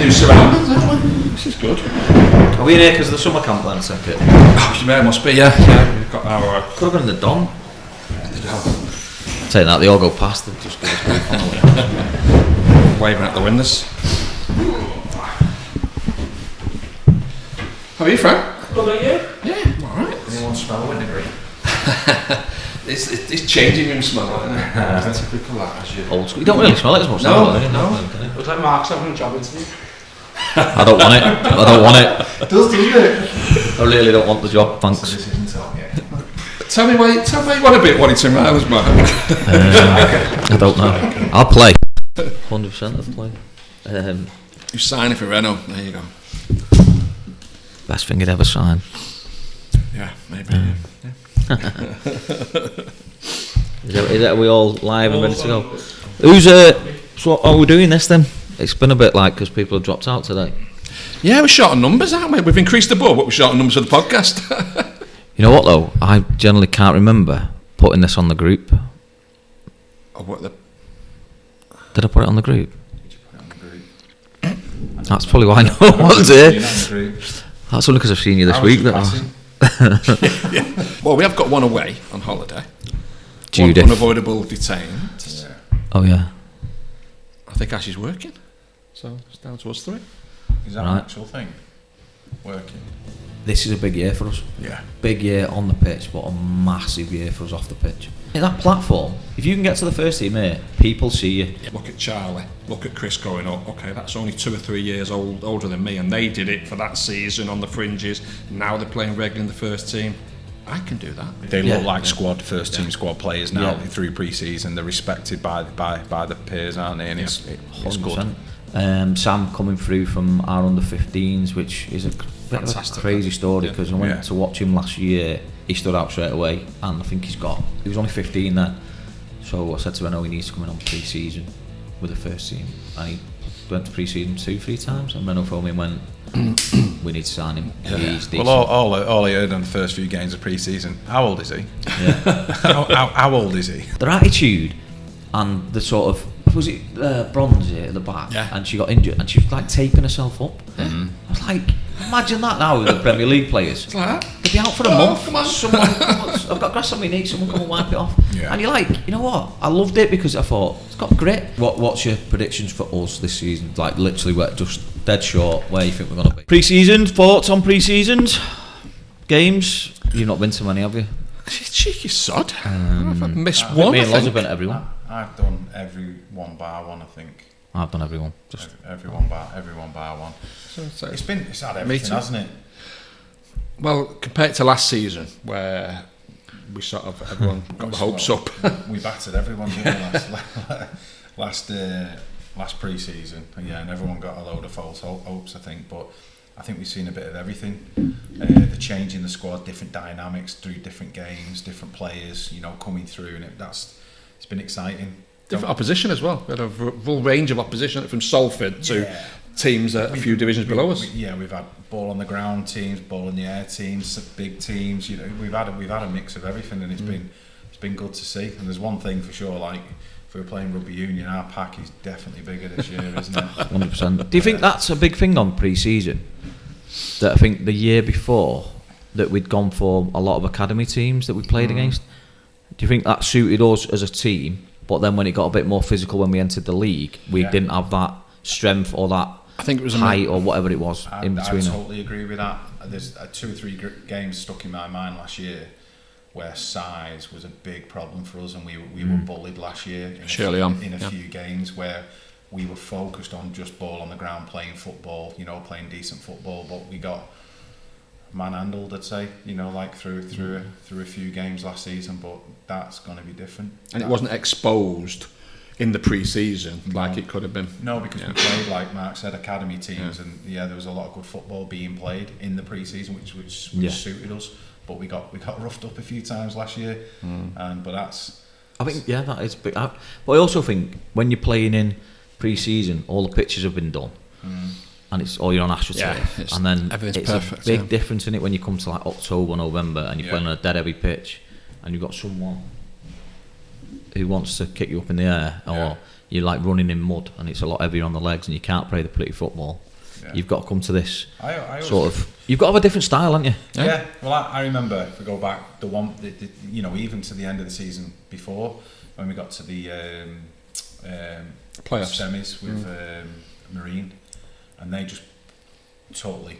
new surroundings, aren't we? This is good. Are we in here because of the summer camp then, second? Oh, yeah, must be, yeah. We've got our... Could have been in the Don. Take that, they all go past and just give us a fun. Waving at the windows. How are you, Frank? Good, are you? Yeah, I'm alright. Anyone smell winegary? It's changing room smell, isn't it? It's typical that, as you... Old school. You don't really smell it as much. No. It was like Mark's having a job interview. I don't want it. It does, doesn't it? I really don't want the job, thanks. So this isn't all yet. Tell me why you want a bit Warrington Rylands, Mark. I don't know. I'll play. 100% I'll play. You sign it for Renault. There you go. Best thing you'd ever sign. Yeah, maybe. Are we all live and ready to go? So are we doing this then? It's been a bit like because people have dropped out today. Yeah, we're short on numbers, aren't we? We've increased the board, but we're short on numbers for the podcast. You know what though? I generally can't remember putting this on the group. Oh, what the? Did I put it on the group? Did you put it on the group? That's probably why no one's here. That's only because I've seen you this week. Yeah. Well, we have got one away on holiday. Judith. One unavoidable detained. Yeah. Oh yeah. I think Ash is working, so it's down to us three. Is that Right. an actual thing? Working? This is a big year for us. Yeah. Big year on the pitch, but a massive year for us off the pitch. In that platform, if you can get to the first team here, people see you. Look at Charlie, look at Chris going up. Okay, that's only 2 or 3 years older than me, and they did it for that season on the fringes. Now they're playing regular in the first team. I can do that. They look Yeah. like first team squad players now Yeah. through pre-season. They're respected by the peers, aren't they? And it's good. 100%. Sam coming through from our under 15s, which is a bit of a Fantastic. crazy story Yeah. because I went Yeah. to watch him last year. He stood out straight away, and I think he was only 15 then. So I said to Renault he needs to come in on pre-season with the first team, and he went to pre-season 2-3 times, and Renault phoned me and went, we need to sign him. Yeah. He's decent. Well, all I heard on the first few games of pre-season. How old is he? Yeah. how old is he? Their attitude and the sort of was it Bronze here at the back, Yeah. and she got injured and she was like taping herself up. I was like, imagine that now with the Premier League players. It's like that. They'd be out for a month. Come on. Someone, I've got grass on my knee. Someone come and wipe it off. Yeah. And you're like, you know what? I loved it because I thought it's got grit. What's your predictions for us this season? Like literally, we're just dead short. Where you think we're gonna be? Pre-season thoughts on pre-seasons games. You've not been to many, have you? Cheeky sod. I've missed I one. think me and I Loz think. have been to everyone. I've done every one bar one. I think I've done everyone. Just every one bar one. So It's had Me everything, too. hasn't it? well, compared to last season, where we sort of everyone got the hopes up. We battered everyone, didn't we, last pre-season, and everyone got a load of false hopes, I think. But I think we've seen a bit of everything. The change in the squad, different dynamics through different games, different players, coming through, and it's been exciting. Different opposition as well. We had a full range of opposition from Salford to teams a few divisions below us. We've had ball on the ground teams, ball in the air teams, big teams. We've had a mix of everything, and it's been good to see. And there's one thing for sure, like if we were playing rugby union, our pack is definitely bigger this year, isn't it? 100%. Do you think that's a big thing on pre-season? That I think the year before that we'd gone for a lot of academy teams that we played against. Do you think that suited us as a team? But then when it got a bit more physical when we entered the league, we didn't have that strength or that I think it was height or whatever it was in I between them. totally agree with that. There's 2 or 3 games stuck in my mind last year where size was a big problem for us, and we were bullied last year in a few games where we were focused on just ball on the ground, playing football, playing decent football, but we got manhandled, I'd say, like through a few games last season. But that's going to be different. And it wasn't exposed in the pre-season like it could have been. No, because we played, like Mark said, academy teams, and there was a lot of good football being played in the pre-season, which suited us. But we got roughed up a few times last year, but that's. I think that is big. But I also think when you're playing in pre-season, all the pitches have been done, and it's all you're on AstroTurf, and then everything's it's perfect, a big difference in it when you come to like October, November, and you're playing on a dead heavy pitch, and you've got someone who wants to kick you up in the air, or you're like running in mud and it's a lot heavier on the legs and you can't play the pretty football. You've got to come to this you've got to have a different style, haven't you? Yeah. Well, I remember, if we go back, even to the end of the season before, when we got to the playoffs semis with Marine, and they just totally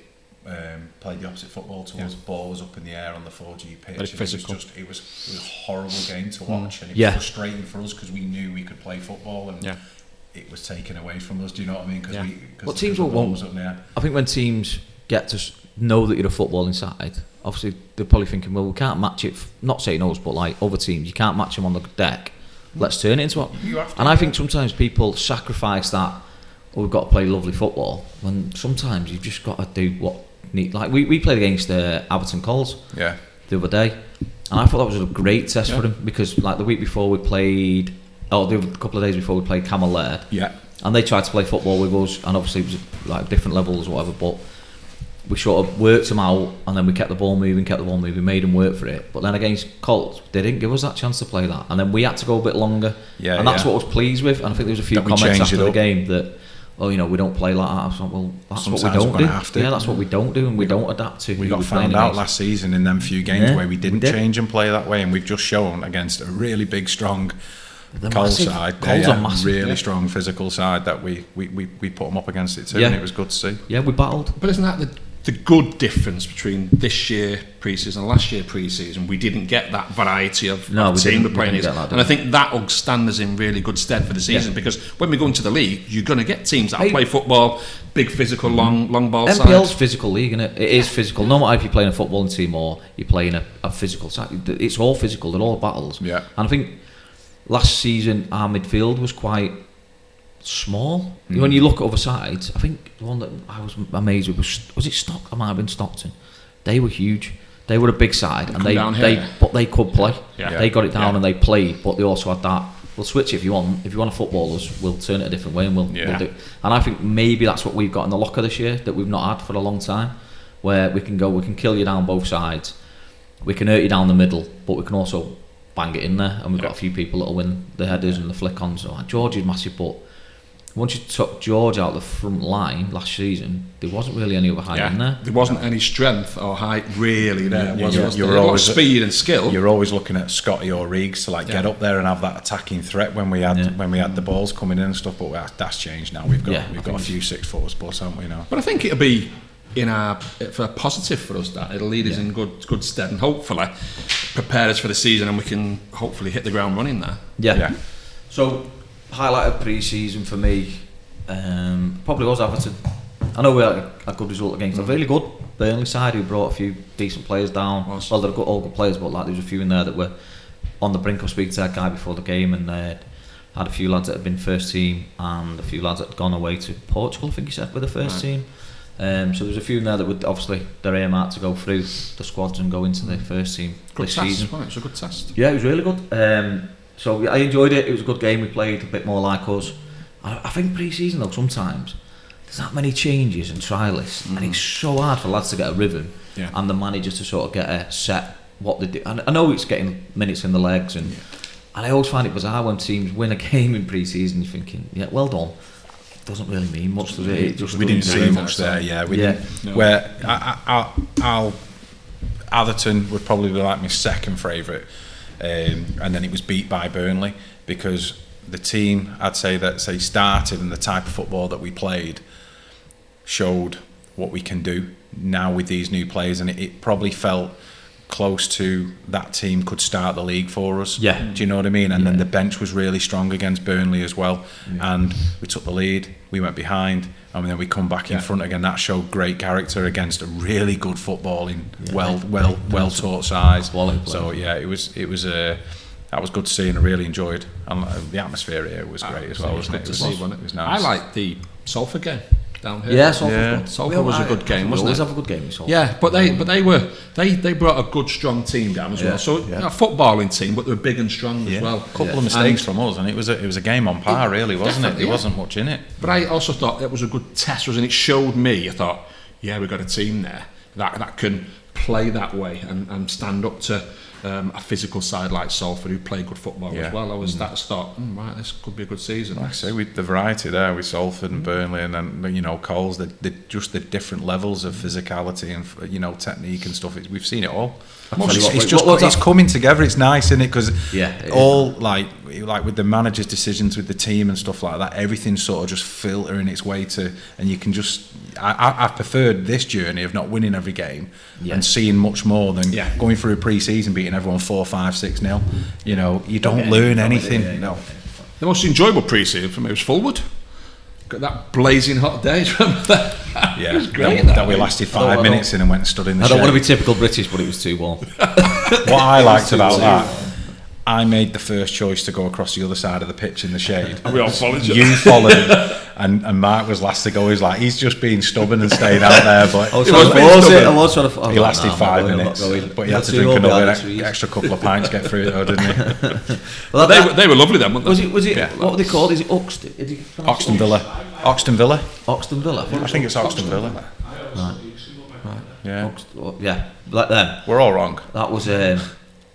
played the opposite football to us. The ball was up in the air on the 4G pitch. Very physical. It was a horrible game to watch, and it was frustrating for us because we knew we could play football, and it was taken away from us. Do you know what I mean? Because teams won't. I think when teams get to know that you're a footballing side, obviously they're probably thinking, well, we can't match it. Not saying us, but like other teams, you can't match them on the deck. Let's turn it into what. And I think sometimes people sacrifice that. Oh, we've got to play lovely football. When sometimes you've just got to do what need. Like we played against Abberton Coles the other day, and I thought that was a great test for them, because like the week before we played. The couple of days before we played Camel Laird, and they tried to play football with us, and obviously it was like different levels or whatever, but we sort of worked them out, and then we kept the ball moving, made them work for it. But then against Colts, they didn't give us that chance to play that, and then we had to go a bit longer, and that's what I was pleased with. And I think there was a few comments after the game that, we don't play like that. I was like, well, that's what we don't do. That's what we don't do, and we don't adapt to. We got found out last season in them few games where we didn't change and play that way, and we've just shown against a really big, strong Coles side, really strong physical side, that we put them up against it too, and it was good to see. Yeah, we battled. But isn't that the good difference between this year pre-season and last year pre-season? We didn't get that variety of team we're playing against, and I think that will stand us in really good stead for the season, because when we go into the league, you're going to get teams that play football, big physical, long ball sides. NPL's physical league, isn't it? It is physical. No matter if you're playing a footballing team or you're playing a physical side, it's all physical. They're all battles. And I think last season our midfield was quite small. When you look at other sides, I think the one that I was amazed with was it Stockton? It might have been Stockton. They were huge. They were a big side, and they could play. They got it down and they played, but they also had that. We'll switch if you want. If you want to football us, we'll turn it a different way, and we'll do it. And I think maybe that's what we've got in the locker this year that we've not had for a long time, where we can kill you down both sides, we can hurt you down the middle, but we can also bang it in there, and we've got a few people that'll win the headers and the flick-ons. So George is massive, but once you took George out of the front line last season, there wasn't really any other height in there. There wasn't any strength or height really there. You were always speed and skill. You're always looking at Scotty or Reegs to get up there and have that attacking threat when we had the balls coming in and stuff. But that's changed now. We've got a few 6-footers, but haven't we now? But I think it'll be for a positive for us, that it'll lead us in good stead, and hopefully prepare us for the season, and we can hopefully hit the ground running there. So highlight of pre-season for me probably was Everton. I know we had a good result against a really good Burnley side who brought a few decent players down. Well, they're all good players, but there was a few in there that were on the brink of speaking to that guy before the game, and had a few lads that had been first team and a few lads that had gone away to Portugal, I think he said, with the first team. So there's a few in there that would obviously their aim out to go through the squads and go into the first team this season. It was a good test. Yeah, it was really good. So I enjoyed it. It was a good game. We played a bit more like us. I think pre-season though, sometimes there's that many changes and trial lists, and it's so hard for lads to get a rhythm and the managers to sort of get a set what they do. And I know it's getting minutes in the legs, and I always find it bizarre when teams win a game in pre-season. You're thinking, well done. Doesn't really mean much, does it? We didn't see much there. Didn't. No. Where Atherton would probably be like my second favourite, and then it was beat by Burnley, because the team, I'd say that started, and the type of football that we played showed what we can do now with these new players, and it probably felt close to that team could start the league for us. Do you know what I mean? And then the bench was really strong against Burnley as well, and we took the lead, we went behind, and then we come back in front again. That showed great character against a really good footballing, well taught side. So it was that was good to see, and I really enjoyed. And the atmosphere here was great as well, wasn't it? It was nice. I liked the Salford game down here. Yeah, Salford was a good game, wasn't it? Always have a good game with Salford. Yeah, but they brought a good strong team down as well. So a footballing team, but they were big and strong as well. A couple of mistakes from us, and it was a game on par, really, wasn't it? There wasn't much in it. But I also thought it was a good test, wasn't it? It showed me. I thought, we've got a team there that can play that way and stand up to a physical side like Salford who play good football as well. I was thought, right, this could be a good season. Like I say, with the variety there with Salford and Burnley, and then Coles, just the different levels of physicality and technique and stuff. We've seen it all. It's coming together. It's nice, isn't it? Because all like with the manager's decisions with the team and stuff like that, everything's sort of just filtering its way to, and you can just. I preferred this journey of not winning every game and seeing much more than going through a pre-season beating everyone 4-5-6-0. You don't learn anything. No. The most enjoyable pre-season for me was Fulwood. Got that blazing hot day. Remember that? Yeah, it was great. That we lasted 5 minutes in and went and stood in the shade. I don't want to be typical British, but it was too warm. What I liked about that, I made the first choice to go across the other side of the pitch in the shade. We all followed you. You followed, and Mark was last to go. He's like, he's just being stubborn and staying out there. But he lasted 5 minutes, but he had to drink another extra couple of pints to get through it, though, didn't he? Well, they were lovely then, weren't they? Was it? What were they called? Is it Oxton Villa? Oxton Villa. Oxton Villa. I think it's Oxton Villa. Right. Yeah. Like them. We're all wrong. That was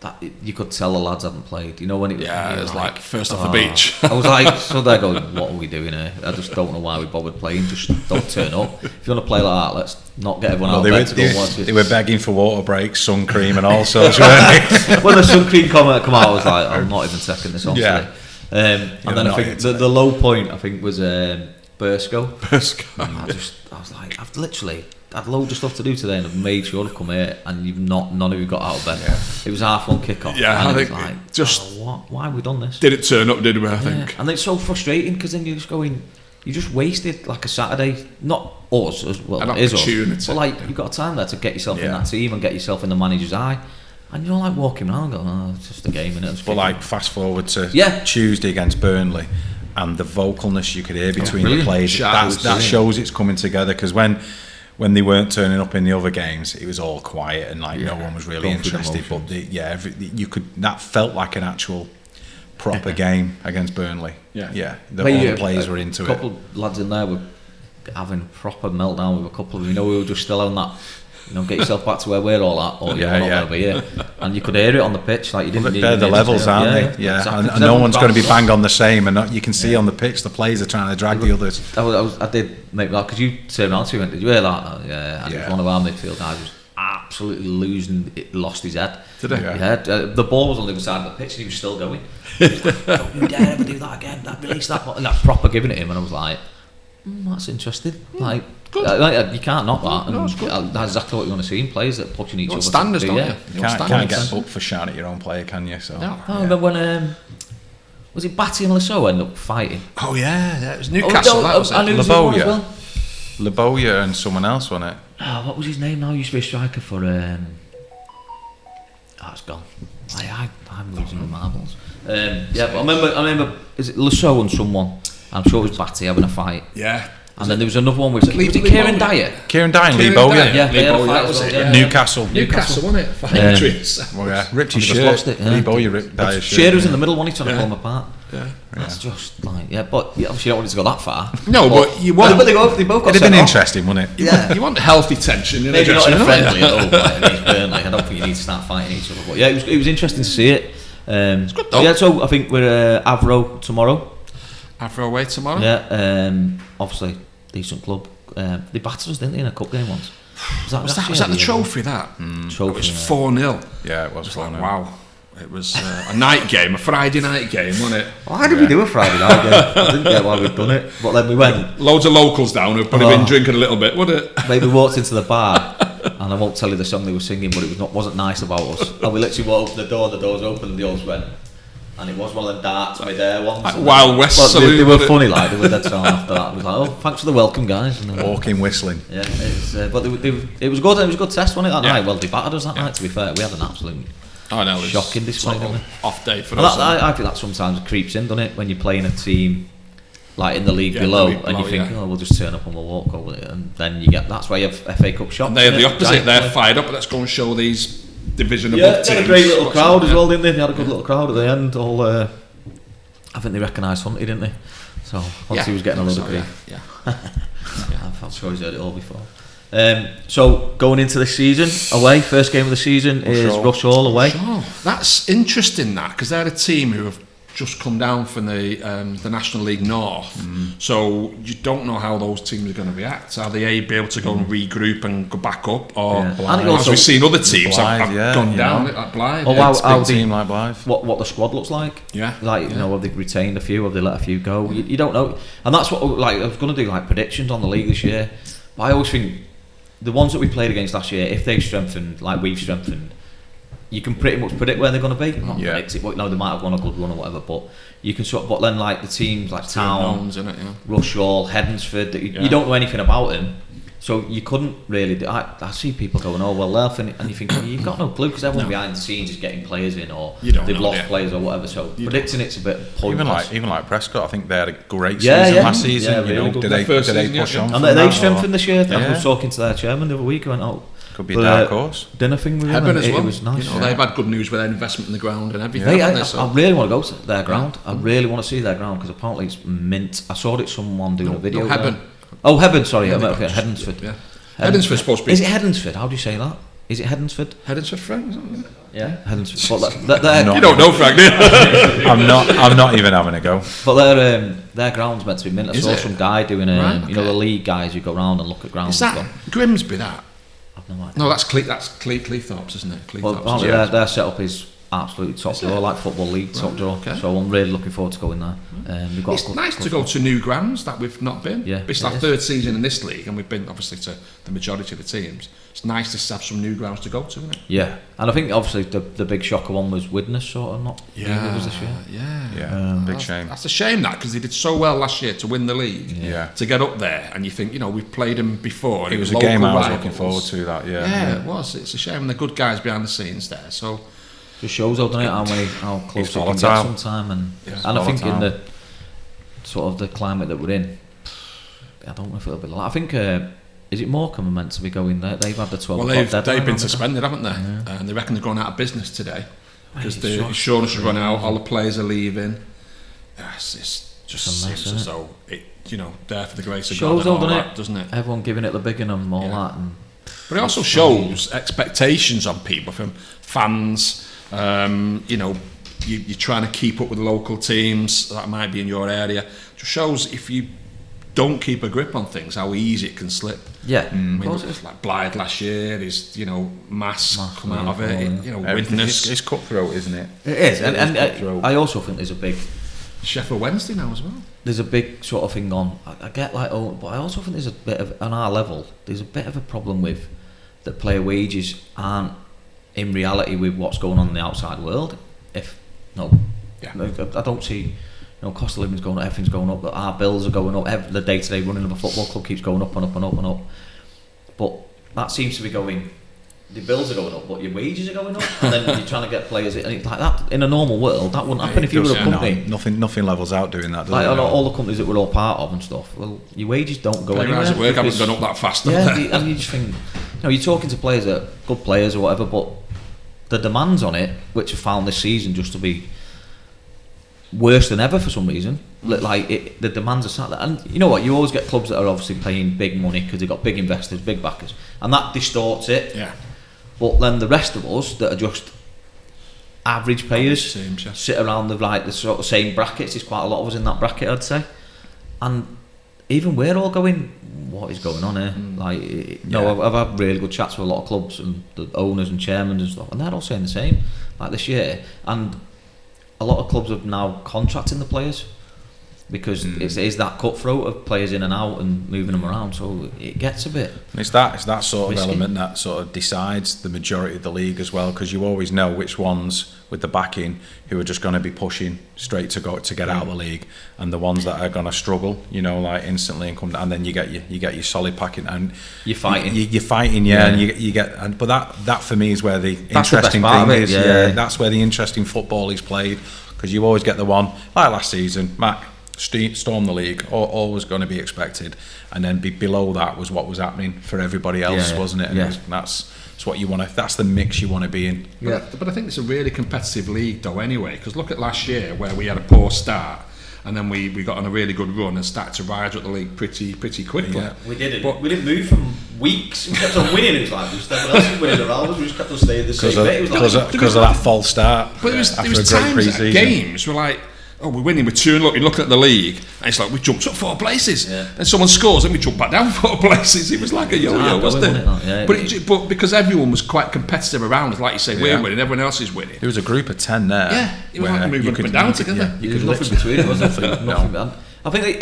that you could tell the lads hadn't played. When it was like first off the beach. I was like, so they're going, what are we doing here? I just don't know why we bothered playing. Just don't turn up. If you want to play like that, let's not get everyone out there to go and watch it. They were begging for water breaks, sun cream, and all sorts. Weren't they? When the sun cream come out, I was like, I'm not even taking this on today. And then I think the low point was Burscough. I was like, I've literally had loads of stuff to do today and I've made sure to come here and none of you got out of bed. It was half one kick off. Yeah, and I think like, just why have we done this? Did it turn up, did we, I think? And it's so frustrating because then you're just going, you just wasted like a Saturday, not us as well, an it is us, but like you've got time there to get yourself in that team and get yourself in the manager's eye. And you're like walking around going, it's just a game, innit? But like fast forward to Tuesday against Burnley and the vocalness you could hear between the players, that shows it's coming together, because when they weren't turning up in the other games, it was all quiet and like no one was really interested. But that felt like an actual proper game against Burnley. All the players were into it. A couple of lads in there were having proper meltdown with a couple of them. We were just still on that. Get yourself back to where we're all at, or you're not going to be here. And you could hear it on the pitch, like you didn't. They're the levels, aren't they? Yeah, exactly. And no one's going to be bang on the same. And you can see on the pitch the players are trying to drag the others. I did make that because you turned around to me and went, "Did you hear that?" And it was one of our midfield guys was absolutely losing it, lost his head. Did he? Yeah. The ball was on the other side of the pitch and he was still going. He was like, "Don't you dare ever do that again! Release that ball!" And that's proper giving it him, and I was like, "That's interesting." Like. You can't knock that. No, it's good. That's exactly what you want to see in players that pushing each other. Standards, don't you? You can't get booked for shouting at your own player, can you? So. No. But when was it Batty and Lasso ended up fighting? Oh yeah, it was Newcastle. That was it. Laboya and someone else, wasn't it? Oh, what was his name now? He used to be a striker for. It's gone. I'm losing my marbles. But I remember. Is it Lasso and someone? I'm sure it was Batty having a fight. Yeah. And then there was another one with Kieran Dyer. Kieran Dyer and Lee Bowyer. Yeah, that was it. Newcastle, wasn't it? Ripped his shirt. Lost it, Lee Bowyer ripped Dyer's shirt. Shearer was in the middle, one he trying to pull him apart. Yeah. That's just like, but obviously you don't want it to go that far. No, but you want. But they both got. It'd have been interesting, wouldn't it? Yeah. You want healthy tension. Maybe not in a friendly at all. Against Burnley, I don't think you need to start fighting each other. But yeah, it was interesting to see it. It's good though. So I think we're Avro tomorrow. Avro away tomorrow. Yeah. Obviously. Decent club. They battered us, didn't they, in a cup game once? Was that the trophy? That trophy. It was 4-0. Yeah, it was 4-0. Like, wow. It was a night game, a Friday night game, wasn't it? Why did we do a Friday night game? I didn't get why we'd done it. But then we went. Loads of locals down who've probably been drinking a little bit, wouldn't it? Maybe we walked into the bar, and I won't tell you the song they were singing, but it wasn't nice about us. And we literally walked up the doors open, and the others went. And it was one of them darts mid-air ones. Like Wild West salute. They were funny, like, they were dead on after that. It was like, oh, thanks for the welcome, guys. And walking, whistling. Yeah, but it was good. It was a good test, wasn't it, that night? Well, they battered us that night, to be fair. We had an absolute shocking display, didn't we? Off day for us. I think that sometimes creeps in, doesn't it? When you're playing a team like in the league below, and you think, we'll just turn up and we'll walk over it. And then you get, that's why you have FA Cup shots. And they're the opposite. They're fired up, let's go and show these division above teams. They had a great little crowd as well, didn't they? They had a good little crowd at the end. All I think they recognised Hunty, didn't they? So once he was getting a load of grief. Yeah. I'm sure he's heard it all before. So going into this season, away, first game of the season is Rush Hall away. That's interesting, that, because they're a team who have just come down from the National League North, so you don't know how those teams are going to react. Are they able to go and regroup and go back up, or as we've seen other teams have gone down like Blythe? Or how team like Blythe. What the squad looks like? Like have they retained a few? Have they let a few go? You don't know, and that's what I was going to do, like predictions on the league this year. But I always think the ones that we played against last year, if they've strengthened like we've strengthened, you can pretty much predict where they're going to be. Not predict it, but they might have won a good run or whatever. But you can but then like the teams like Town, Rush Hall, Hedensford, you don't know anything about them, so you couldn't really. I see people going, oh well, they'll finish, and you think you've got no clue because everyone behind the scenes is getting players in, or they've lost players or whatever. So predicting it's a bit pointless. Even like Prescott, I think they had a great season last season. Really did they push on? And they strengthened this year. I was talking to their chairman the other week. I went, could be a dark horse. Dinner thing with Hibbert as well. It was nice. They've had good news with their investment in the ground and everything. I really want to go to their ground. I really want to see their ground because apparently it's mint. I saw someone doing a video. Hebburn, sorry. Hedensford. Yeah. Hedensford's supposed to be. Is it Hedensford? How do you say that? Is it Hedensford? Hedensford, Frank, isn't it? Yeah, Hedensford. You don't know, Frank, do you? I'm not even having a go. But their ground's meant to be mint. I saw some guy doing the league guys who go round and look at grounds. Is that Grimsby, that? No idea. No, that's Cleethorpes, isn't it? Well, their setup is absolutely top draw, like Football League top draw. Okay. So I'm really looking forward to going there. It's nice to go to new grounds that we've not been. Yeah, it's our third season in this league, and we've been obviously to the majority of the teams. It's nice to have some new grounds to go to, isn't it? Yeah, and I think obviously the big shocker one was Widnes, sort of not being with us this year. Big shame. That's a shame, that, because they did so well last year to win the league. To get up there, and you think, we've played them before. And it was a game I was looking forward to. That it was. It's a shame. And the good guys behind the scenes there. So just shows, doesn't it, how close it can get sometime, and I think in the sort of the climate that we're in, I don't know if it'll be like. I think is it Morecambe are meant to be going there? They've had the 12 o'clock deadline. They've been suspended, haven't they? And they reckon they're going out of business today because the insurance is running out. All the players are leaving. Yes, it's just seems as though there for the grace of God. Shows, doesn't it? Everyone giving it the big and all that. But it also shows expectations on people from fans. You're trying to keep up with the local teams that might be in your area. It just shows if you don't keep a grip on things, how easy it can slip. Like Blythe last year, there's mass come out of it. Widnes. It's cutthroat, isn't it? It is, and I also think there's a big Sheffield Wednesday now as well. There's a big sort of thing on. I get but I also think there's a bit of on our level. There's a bit of a problem with that player wages aren't in reality with what's going on in the outside world. I don't see. Cost of living's going up, everything's going up, our bills are going up, the day-to-day running of a football club keeps going up and up and up and up. But that seems to be going, the bills are going up, but your wages are going up, and then you're trying to get players, and it's like that, in a normal world, that wouldn't happen if you were a company. Nothing levels out doing that, does it? All the no. companies that we're all part of and stuff, well, your wages don't go anywhere. At work haven't gone up that fast. And you just think, you're talking to players that are good players or whatever, but the demands on it, which are found this season just to be worse than ever for some reason. The demands are sat there, and you know what? You always get clubs that are obviously paying big money because they've got big investors, big backers, and that distorts it. Yeah. But then the rest of us that are just average payers sit around the sort of same brackets. There's quite a lot of us in that bracket, I'd say, and even we're all going, what is going on here? I've had really good chats with a lot of clubs and the owners and chairmen and stuff, and they're all saying the same. Like this year, and a lot of clubs are now contracting the players because it is that cutthroat of players in and out and moving them around, so it gets a bit. It's that sort of element that sort of decides the majority of the league as well, because you always know which ones with the backing who are just going to be pushing straight to get out of the league, and the ones that are going to struggle, instantly and come down. And then you get your solid packing and you're fighting. You're fighting, and you get. But that for me is where the interesting thing is. That's where the interesting football is played, because you always get the one like last season, Mac. Storm the league, always going to be expected, and then below that was what was happening for everybody else, wasn't it? And that's what you want to. That's the mix you want to be in. Yeah, but I think it's a really competitive league, though. Anyway, because look at last year where we had a poor start, and then we got on a really good run and started to rise up the league pretty quickly. We didn't. But we didn't move from weeks. We kept on winning. It was like, everyone else was winning around us. We just kept on staying the same way. Because of that false start. But there was times that games were like, oh, we're winning with 2 and you're looking at the league and it's like we jumped up 4 places and someone scores and we jump back down 4 places. It was like a yo-yo, wasn't it? But because everyone was quite competitive around us, like you say, we're winning, everyone else is winning. There was a group of 10 there. Yeah, it was like moving up and down together. There was nothing between it, wasn't there? Nothing bad. I think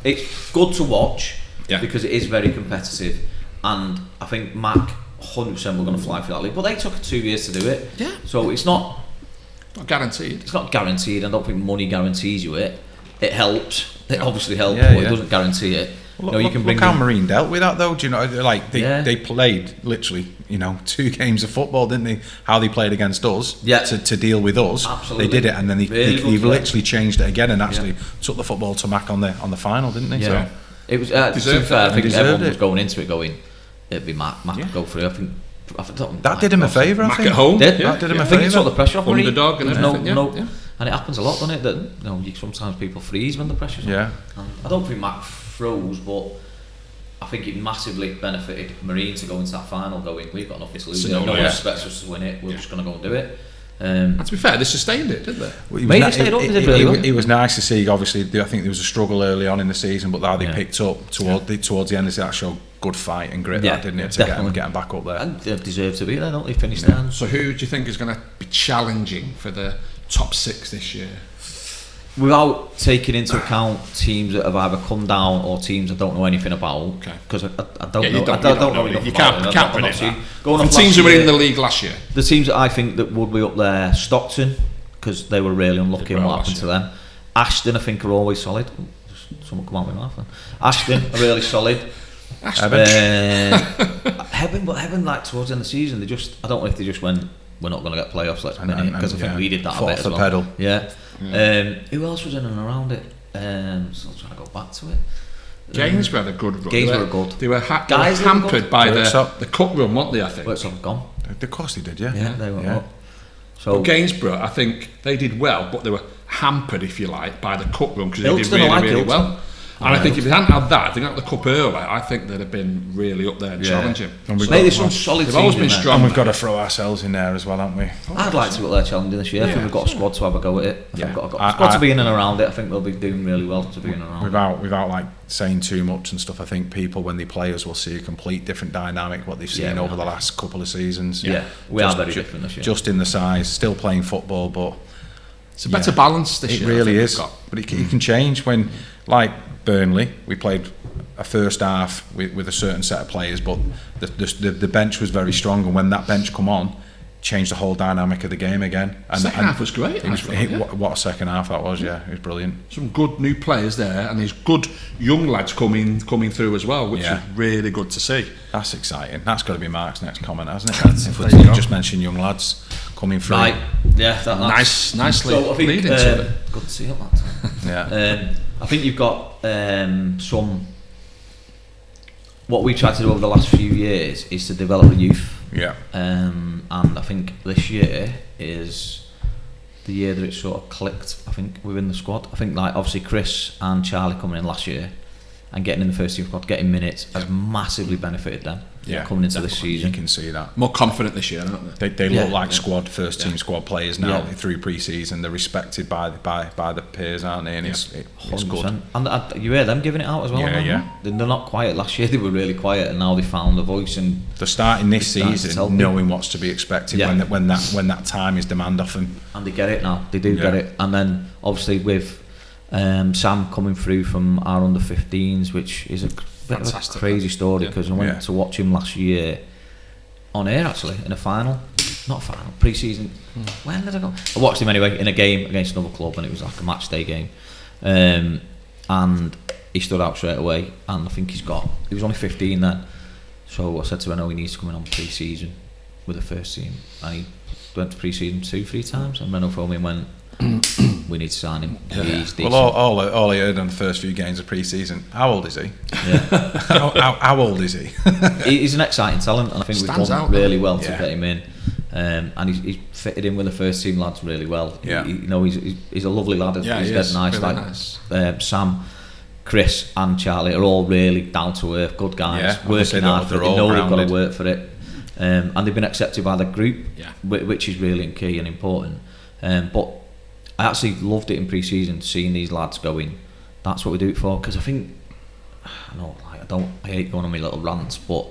it's good to watch because it is very competitive, and I think Mac 100% we're going to fly for that league, but they took 2 years to do it. Yeah. So it's not guaranteed. It's not guaranteed. I don't think money guarantees you it. It helps. It obviously helps, but it doesn't guarantee it. Well, look how Marine dealt with that, though. Do you know, like they played literally, 2 games of football, didn't they? How they played against us to deal with us. Absolutely. They did it, and then he literally changed it again and actually took the football to Mac on the final, didn't they? Yeah. So it was. To be fair, I think everyone was going into it going, it'd be Mac would go through. I think that did him a favour. I think at home. That did him a favour. I think favour. it took the pressure off. Underdog and everything. And it happens a lot, doesn't it? That sometimes people freeze when the pressure's on. Yeah. I don't think Mac froze, but I think it massively benefited Marine to go into that final going, we've got nothing to lose. No one expects us to win it. We're just going to go and do it. And to be fair, they sustained it, didn't they? It was nice to see. Obviously, I think there was a struggle early on in the season, but how they picked up towards the end, that showed good fight and grit, didn't it? To get them back up there. And they deserve to be there, don't they? Finish there. So who do you think is going to be challenging for the top 6 this year? Without taking into account teams that have either come down or teams I don't know anything about, because I don't know. I don't know enough. You can't predict that. Going teams who were in the league last year. The teams that I think that would be up there, Stockton, because they were really unlucky in what happened to them. Ashton, I think, are always solid. Someone come out with my mouth. Ashton are really solid. Heaven, like towards the end of the season, I don't know if they just went, we're not going to get playoffs, let's minute, because I think we did that a bit as well. Pedal. Yeah. Who else was in and around it? So I'm trying to go back to it. Gainsborough had a good run. Gainsborough good. They were hampered by the cup run, weren't they? I think. Works on gone. Of course they did, yeah. Yeah, they were up. So Gainsborough, I think they did well, but they were hampered, if you like, by the cup run because they did really well. And I think if they hadn't had that, if they got the cup earlier, I think they'd have been really up there and challenging. And there's some solid teams. They've always been strong. And we've got to throw ourselves in there as well, haven't we? I'd like to be up there challenging this year. I think we've got a squad to have a go at it. We've got a squad to be in and around it. I think they'll be doing really well to be in and around. Without like saying too much and stuff, I think people when they play us will see a complete different dynamic what they've seen over the last couple of seasons. Yeah, we are very different this year. Just in the size, still playing football, but it's a better balance this year. It really is. But it can change when, like Burnley, we played a first half with a certain set of players, but the bench was very strong, and when that bench come on, changed the whole dynamic of the game again. And second half was great. What a second half that was! Yeah, it was brilliant. Some good new players there, and there's good young lads coming through as well, which is really good to see. That's exciting. That's got to be Mark's next comment, hasn't it? If we just mentioned young lads coming through. Right. Yeah, nicely so I think, leading to it. Good to see it, that time. Yeah. I think you've got some. What we tried to do over the last few years is to develop the youth. Yeah. And I think this year is the year that it sort of clicked. I think within the squad. I think like obviously Chris and Charlie coming in last year and getting in the first team squad, getting minutes has massively benefited them. Yeah, coming into this season, you can see that. More confident this year, aren't they? They look like first team squad players now through pre-season. They're respected by the peers, aren't they? And it's good. And you hear them giving it out as well. Yeah. They're not quiet. Last year they were really quiet, and now they found the voice. And they're starting this season knowing what's to be expected when that time is demanded of them. And they get it now. They do get it. And then obviously with Sam coming through from our under-15s, which is a bit of a crazy story because I went to watch him last year on air actually in a pre-season. When did I go? I watched him anyway in a game against another club, and it was like a match day game, and he stood out straight away. And I think he was only 15 then, so I said to him, I know he needs to come in on pre-season with the first team, and he went to pre-season 2-3 times, and Renault phoned me and went, we need to sign him. He's decent. Well, all I heard on the first few games of pre-season. How old is he? Yeah. how old is he? He's an exciting talent, and I think we've done really well to get him in. And he's fitted in with the first team lads really well. Yeah. He's a lovely lad. He's dead nice. Really nice. Sam Chris and Charlie are all really down to earth, good guys, working hard for it. They know they've got to work for it, and they've been accepted by the group, which is really key and important. But I actually loved it in pre-season, seeing these lads going. That's what we do it for, because I think I hate going on my little rants, but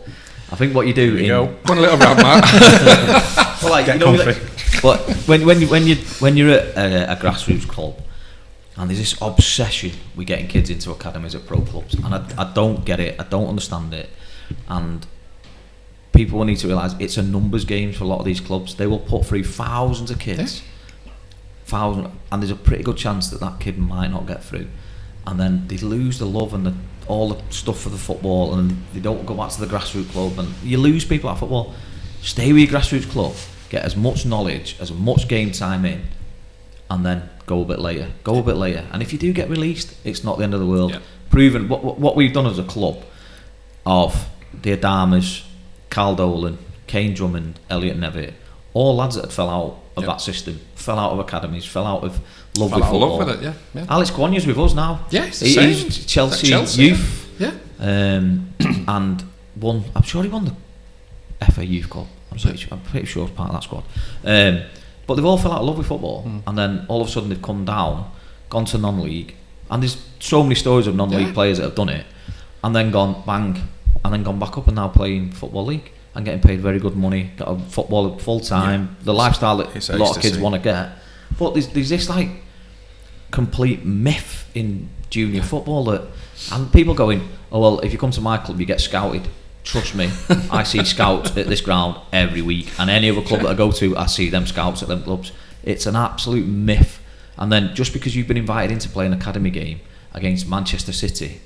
I think what you do go on a little rant, Matt. Well, like, get comfy. But when you're at a grassroots club, and there's this obsession with getting kids into academies at pro clubs, and I don't get it, I don't understand it, and people will need to realise it's a numbers game for a lot of these clubs. They will put through thousands of kids, and there's a pretty good chance that kid might not get through, and then they lose the love and all the stuff for the football, and they don't go back to the grassroots club, and you lose people at football. Stay with your grassroots club, get as much knowledge, as much game time in, and then go a bit later. And if you do get released, it's not the end of the world. Proven what we've done as a club of the Adamas, Cal Dolan, Kane Drummond, Elliot Nevitt, all lads that had fell out of that system, fell out of academies, fell out of love with football. Love with it, yeah. Alex Guanya's with us now. Yeah, it's the same. He's Chelsea youth. Yeah. And won. I'm sure he won the FA Youth Cup. I'm pretty sure he's part of that squad. But they've all fell out of love with football, and then all of a sudden they've come down, gone to non-league, and there's so many stories of non-league players that have done it, and then gone bang, and then gone back up and now playing football league and getting paid very good money, got a football full time, the lifestyle that a lot of kids want to get. But there's this like complete myth in junior football that, and people going, oh well, if you come to my club you get scouted. Trust me, I see scouts at this ground every week, and any other club that I go to, I see them scouts at them clubs. It's an absolute myth. And then just because you've been invited in to play an academy game against Manchester City,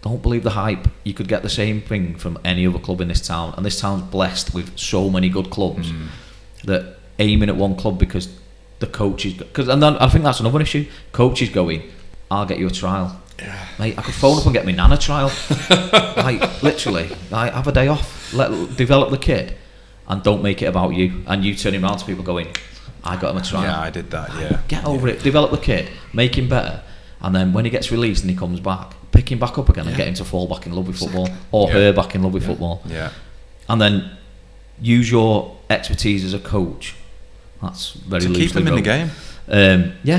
don't believe the hype. You could get the same thing from any other club in this town, and this town's blessed with so many good clubs that aiming at one club because the coaches. And then I think that's another issue. Coaches going, I'll get you a trial. Mate, I could phone up and get my nan a trial. Like literally, like, have a day off, develop the kid, and don't make it about you. And you turning around to people going, I got him a trial. Yeah, I did that. Yeah, get over it. Develop the kid, make him better, and then when he gets released and he comes back, pick him back up again and get him to fall back in love with football, or her back in love with football. Yeah, and then use your expertise as a coach. That's very loosely keep them in the game.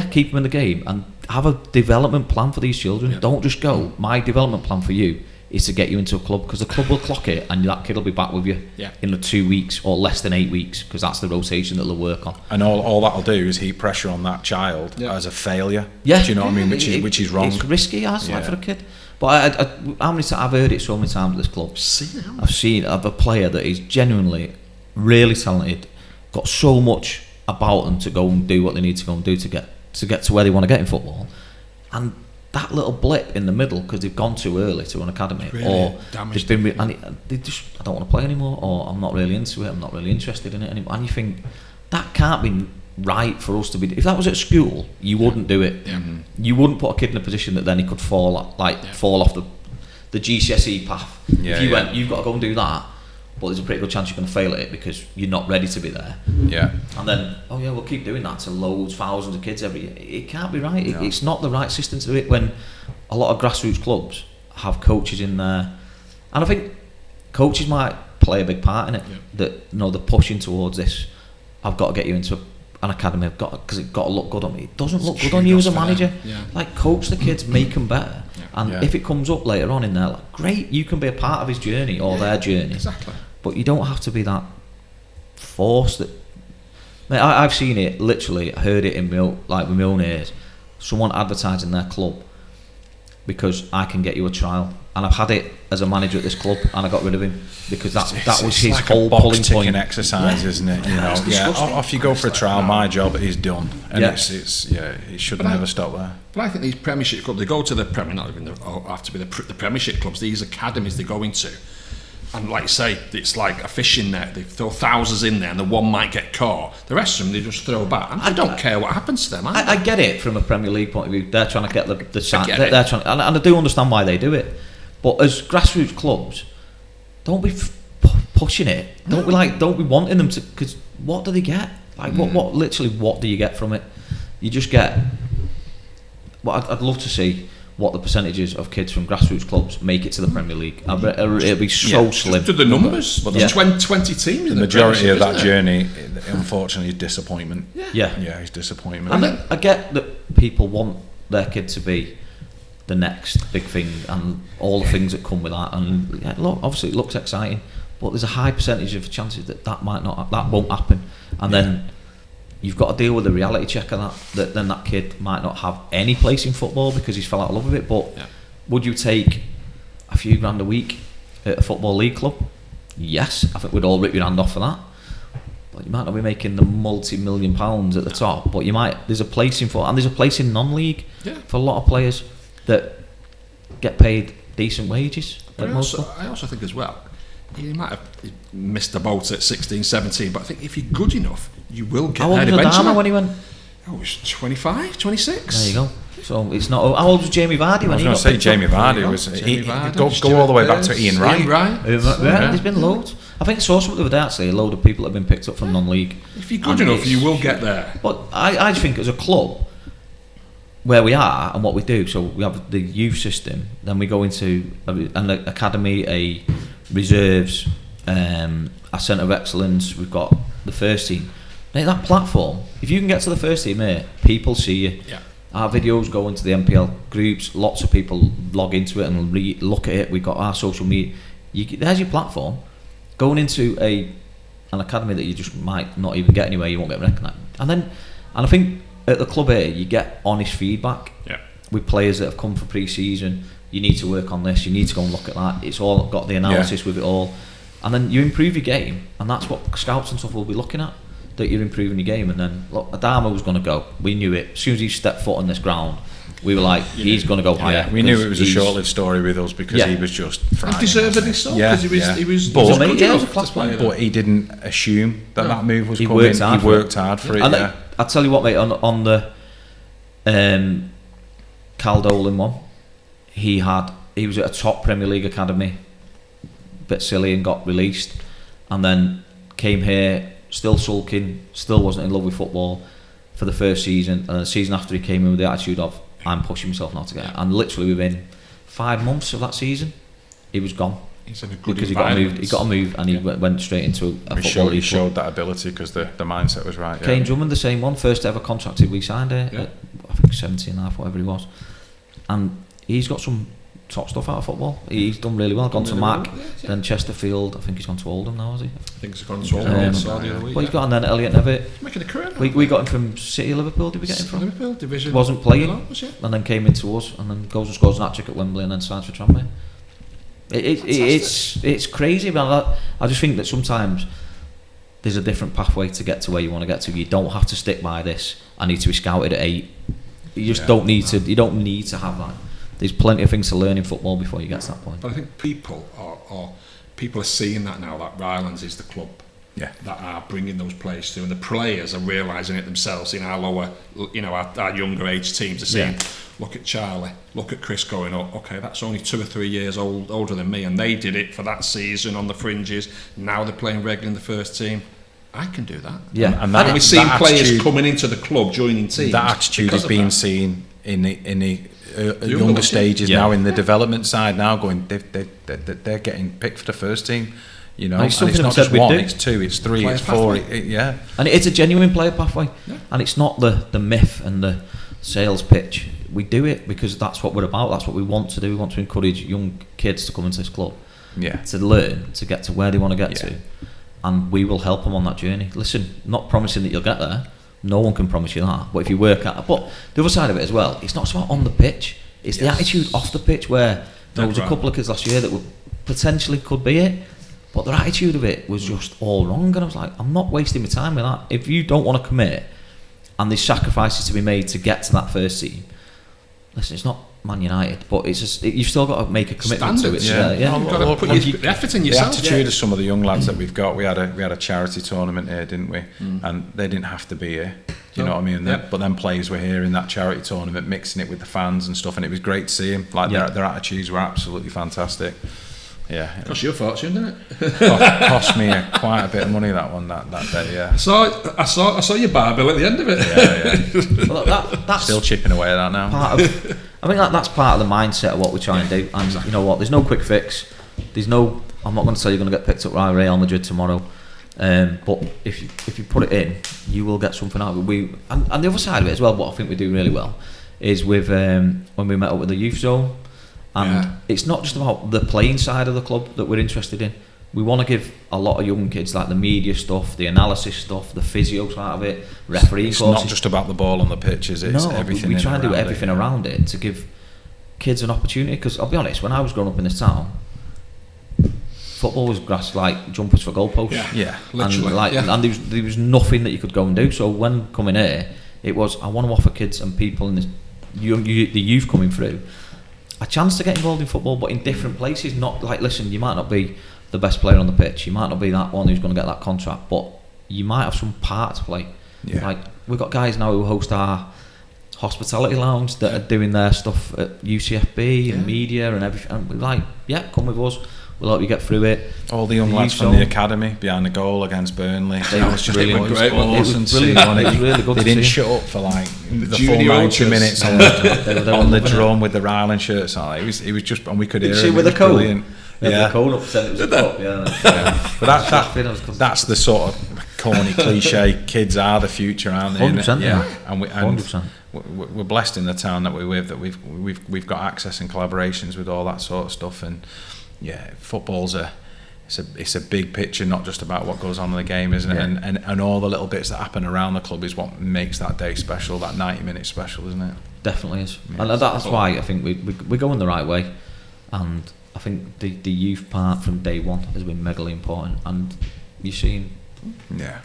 Keep them in the game and have a development plan for these children. Don't just go, my development plan for you is to get you into a club, because the club will clock it and that kid will be back with you in the 2 weeks or less than 8 weeks, because that's the rotation that they'll work on. And all that'll do is heap pressure on that child as a failure. Do you know what I mean? Which is wrong. It's risky like for a kid. But how many times I've heard it so many times at this club. I've seen a player that is genuinely really talented, got so much about them to go and do what they need to go and do to get to where they want to get in football, and that little blip in the middle because they've gone too early to an academy, or they've been they just, I don't want to play anymore, or I'm not really into it, I'm not really interested in it anymore. And you think that can't be right for us to be. If that was at school, you wouldn't do it. You wouldn't put a kid in a position that then he could fall off the GCSE path. If you went, you've got to go and do that, but there's a pretty good chance you're going to fail at it because you're not ready to be there. And then, we'll keep doing that to loads, thousands of kids every year. It can't be right. It's not the right system to do it when a lot of grassroots clubs have coaches in there. And I think coaches might play a big part in it. That they're pushing towards this. I've got to get you into an academy. Because it's got to look good on me. It doesn't look good on you as a manager. Like, coach the kids, make them better. And if it comes up later on in there, like, great, you can be a part of his journey or their journey. Exactly. But you don't have to be that force that. Mate, I've seen it, literally heard it with my own ears. Someone advertising their club because I can get you a trial, and I've had it as a manager at this club, and I got rid of him because that was his like whole pulling point. Exercise, isn't it? You know, off you go for a trial. My job is done, and it should never stop there. But I think these Premiership clubs, they go to the Premier, not even have to be the Premiership clubs. These academies they go into. And like you say, it's like a fishing net. They throw thousands in there and the one might get caught. The rest of them, they just throw back. And I don't care what happens to them. I get it from a Premier League point of view. They're trying to get the sign. They're trying, and I do understand why they do it. But as grassroots clubs, don't be pushing it. Don't be wanting them to. Because what do they get? Like what do you get from it? You just get. What I'd love to see what the percentages of kids from grassroots clubs make it to the Premier League. It'll be so slim. To the numbers, but there's 20 teams. The majority of that journey, unfortunately, is disappointment. Yeah, it's disappointment. And I get that people want their kid to be the next big thing and all the things that come with that. And look, obviously, it looks exciting, but there's a high percentage of chances that won't happen. And then you've got to deal with the reality check of that then that kid might not have any place in football because he's fell out of love with it. But would you take a few grand a week at a football league club? Yes, I think we'd all rip your hand off for that. But you might not be making the multi-million pounds at the top, but you might. There's a place in football, and there's a place in non-league for a lot of players that get paid decent wages. I also think as well, he might have missed the boat at 16, 17, but I think if you're good enough, you will get there eventually. How old was when he went? He was 25, 26. There you go. So it's not. How old was Jamie Vardy when he got? I was going to say Jamie Vardy was. Go all the way back to Ian Wright. There's been loads. I think I saw something the other day actually. A load of people have been picked up from non-league. If you're good enough, you will get there. But I just think as a club, where we are and what we do, so we have the youth system, then we go into an academy, a reserves, a centre of excellence. We've got the first team. Now, that platform, if you can get to the first team, mate, people see you. Yeah. Our videos go into the MPL groups. Lots of people log into it and look at it. We've got our social media. There's your platform. Going into an academy that you just might not even get anywhere, you won't get recognised. And I think at the club here, you get honest feedback with players that have come for pre-season. You need to work on this. You need to go and look at that. It's all got the analysis with it all, and then you improve your game, and that's what scouts and stuff will be looking at. That you're improving your game, and then look, Adama was going to go. We knew it as soon as he stepped foot on this ground. We were like, he's going to go higher. We knew it was a short-lived story with us because he was just frightening. Deservedly so, because he was a class player. But he didn't assume that move was coming. He worked hard for it. And I'll tell you what, mate. On the Cal Dolan one, he was at a top Premier League academy, bit silly and got released, and then came here still sulking, still wasn't in love with football for the first season, and the season after he came in with the attitude of I'm pushing myself now to get it. And literally within 5 months of that season, he was gone. He's in a good because he got a move and he went straight into a football league. He showed that ability because the mindset was right. Kane Drummond, the same one, first ever contracted we signed at I think 17.5, whatever he was, and he's got some top stuff out of football. He's done really well. Gone to Mac, then Chesterfield. I think he's gone to Oldham now, has he? I think he's gone to Oldham. Saw the other week. Well, he's got, and then Elliot Nevitt. Making a career. We got him from City Liverpool. Did we get him from Liverpool division? Wasn't playing, and then came into us, and then goes and scores an hat-trick at Wembley, and then signs for Tranmere. It's crazy, but I just think that sometimes there's a different pathway to get to where you want to get to. You don't have to stick by this. I need to be scouted at 8. You just don't need to. You don't need to have that. There's plenty of things to learn in football before you get to that point. But I think people are seeing that now, that Rylands is the club that are bringing those players through, and the players are realising it themselves in our lower, our younger age teams are saying, look at Charlie, look at Chris going up, okay, that's only 2 or 3 years older than me, and they did it for that season on the fringes, now they're playing regularly in the first team. I can do that. Yeah, and we're seeing players coming into the club, joining teams. That attitude is being seen in the younger stages now, in the development side now, going they're getting picked for the first team, and it's not just 1, it's 2, it's 3, it's 4, and it's a genuine player pathway, and it's not the myth and the sales pitch. We do it because that's what we're about, that's what we want to do. We want to encourage young kids to come into this club, to learn, to get to where they want to get to, and we will help them on that journey. Listen, not promising that you'll get there, no one can promise you that, but if you work at it. But the other side of it as well, it's not just about on the pitch, it's the attitude off the pitch, where there was a couple of kids last year that potentially could be it, but their attitude of it was just all wrong, and I was like, I'm not wasting my time with that. If you don't want to commit and there's sacrifices to be made to get to that first team, listen, it's not Man United, but it's just, you've still got to make a commitment to it. You've got to put your effort in yourself. The attitude of some of the young lads that we've got, we had a charity tournament here, didn't we? And they didn't have to be here. You know what I mean? But then players were here in that charity tournament, mixing it with the fans and stuff, and it was great to see them. Like their attitudes were absolutely fantastic. Yeah, cost you a fortune, didn't it? Cost me quite a bit of money that day. Yeah. I saw your bar bill at the end of it. Well, that's still chipping away at that now. I think that's part of the mindset of what we try and do. And you know what? There's no quick fix. I'm not going to say you're going to get picked up by Real Madrid tomorrow. But if you put it in, you will get something out of it. And the other side of it as well, what I think we do really well is with when we met up with the youth zone, and it's not just about the playing side of the club that we're interested in. We want to give a lot of young kids like the media stuff, the analysis stuff, the physio side of it, refereeing it's courses. Not just about the ball on the pitches, it's everything. We try and do everything around it to give kids an opportunity. Because I'll be honest, when I was growing up in this town, football was grass like jumpers for goalposts. Literally. And there was nothing that you could go and do. So when coming here, it was I want to offer kids and people in this the youth coming through a chance to get involved in football, but in different places. Not like, listen, you might not be the best player on the pitch, you might not be that one who's going to get that contract, but you might have some part to play. Like we've got guys now who host our hospitality lounge that are doing their stuff at UCFB and media and everything, and we're like, come with us, we'll help you get through it. All the young lads from the academy behind the goal against Burnley, that was just brilliant. It was really good. They didn't shut up for like the full 90 minutes on the drum with the Rylands shirts on. It was just, and we could hear it. With the cone? Brilliant. The cone up said it was a cup. But that's the sort of corny cliche. Kids are the future, aren't they? 100%. And we're blessed in the town that we're with, that we've got access and collaborations with all that sort of stuff. And football's it's a big picture, not just about what goes on in the game, isn't it? And all the little bits that happen around the club is what makes that day special, that 90 minutes special, isn't it? Definitely is. And that's why I think we're going the right way. And I think the youth part from day one has been megally important, and you're seeing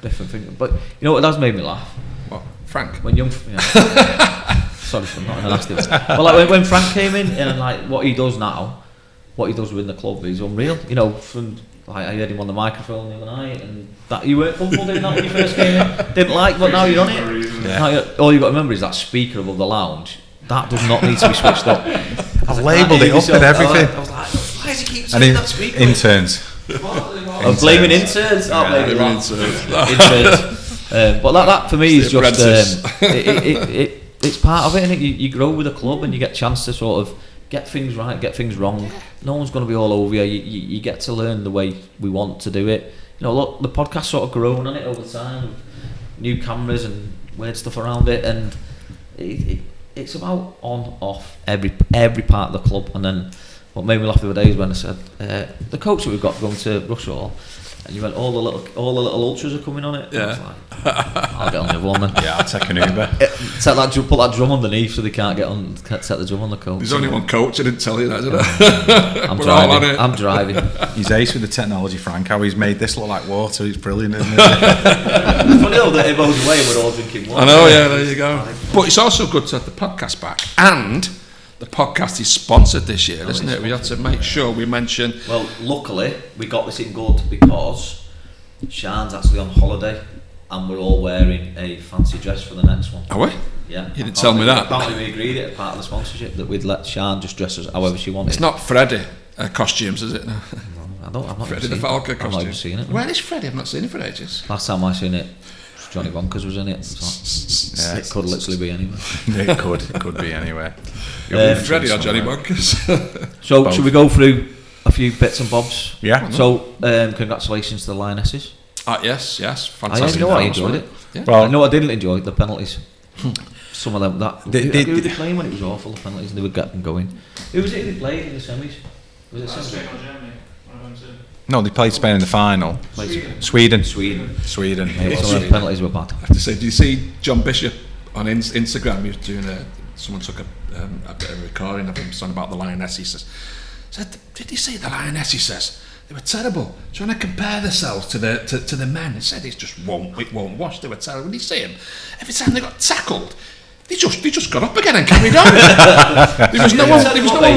different things. But you know what has made me laugh? What? Frank? When young sorry for not in a nasty way. But like when Frank came in and like what he does now, what he does within the club is unreal. You know, from like I heard him on the microphone the other night, and that you weren't comfortable doing that when you first came in. Didn't like, but now you're on it. Now all you've got to remember is that speaker above the lounge. That does not need to be switched up. I've labelled it up and everything. I was like, why does he keep saying that speaker? Interns. I'm blaming interns. Interns. But that for me is just it's part of it, isn't it? You grow with a club and you get a chance to sort of get things right, get things wrong. No one's going to be all over you. You get to learn the way we want to do it. You know, look, the podcast's sort of grown on it over time, with new cameras and weird stuff around it, and it's about on, off, every part of the club. And then what made me laugh the other day is when I said the coach that we've got going to Russell, and you went, all the little ultras are coming on it. Yeah. I was like, I'll get on the other one then. Yeah, I'll take an Uber. Put that drum underneath so they can't set the drum on the coach. There's only one coach, I didn't tell you that, did I? I'm driving. He's ace with the technology, Frank. How he's made this look like water. It's brilliant, isn't it? Funny though that it goes away, we're all drinking water. I know, there you go. But it's also good to have the podcast back, and the podcast is sponsored this year, isn't it? We had to make sure we mention. Well, luckily we got this in good because Sian's actually on holiday and we're all wearing a fancy dress for the next one. Are we? Yeah. You didn't tell me that. Apparently we agreed it as part of the sponsorship that we'd let Sian just dress us however she wanted. It's not Freddie costumes, is it? No. I'm not Freddie the Falcon costume. I've not even seen it. Where is Freddie? I've not seen him for ages. Last time I seen it, Johnny Bonkers was in it. So it could literally be anywhere. It could be anywhere. Freddie or Johnny Bonkers. So should we go through a few bits and bobs? Yeah. So congratulations to the Lionesses. Yes, fantastic. I enjoyed it. Yeah. Well, no, I didn't enjoy the penalties. Some of them who were they playing when it was awful, the penalties, and they would get them going. Who was it they played in the semis? Was it semis? No, they played Spain in the final. Sweden. Yeah, some of the penalties were bad. I have to say, do you see John Bishop on Instagram? He was doing someone took a bit of a recording of him saying about the Lionesses. Said, did you see the Lionesses? He says they were terrible, trying to compare themselves to the men. He said it won't wash. They were terrible. When you see them, every time they got tackled, they just got up again and carried on. There was no one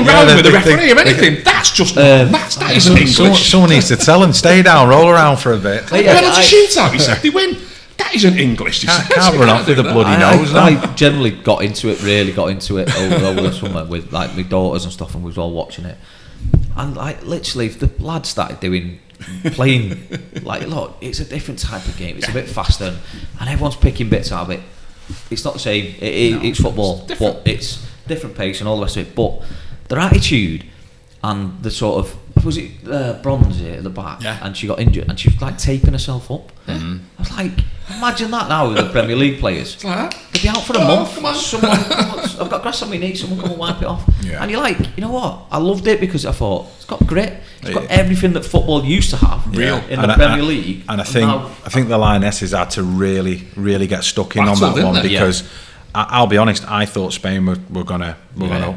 round with the referee or anything. That's just that isn't English. Someone needs to tell them, stay down, roll around for a bit. Penalty shootout, he said, they win. That isn't English. Can't run off with a bloody nose. I generally got into it over the summer with like my daughters and stuff, and we was all watching it. And like literally, if the lads started playing, like, look, it's a different type of game. It's a bit faster, and everyone's picking bits out of it. It's not the same. It's football, but it's different pace and all the rest of it, but their attitude and the sort of, was it Bronze here at the back, and she got injured and she was like taping herself up. I was like, imagine that now with the Premier League players. It's like that. They'd be out for a month. Come on. Someone, I've got grass on my knee, someone come and wipe it off. And you're like, you know what, I loved it because I thought it's got grit, it's got everything that football used to have in the Premier League. And I think the Lionesses had to really get stuck in on that one, because I'll be honest, I thought Spain were gonna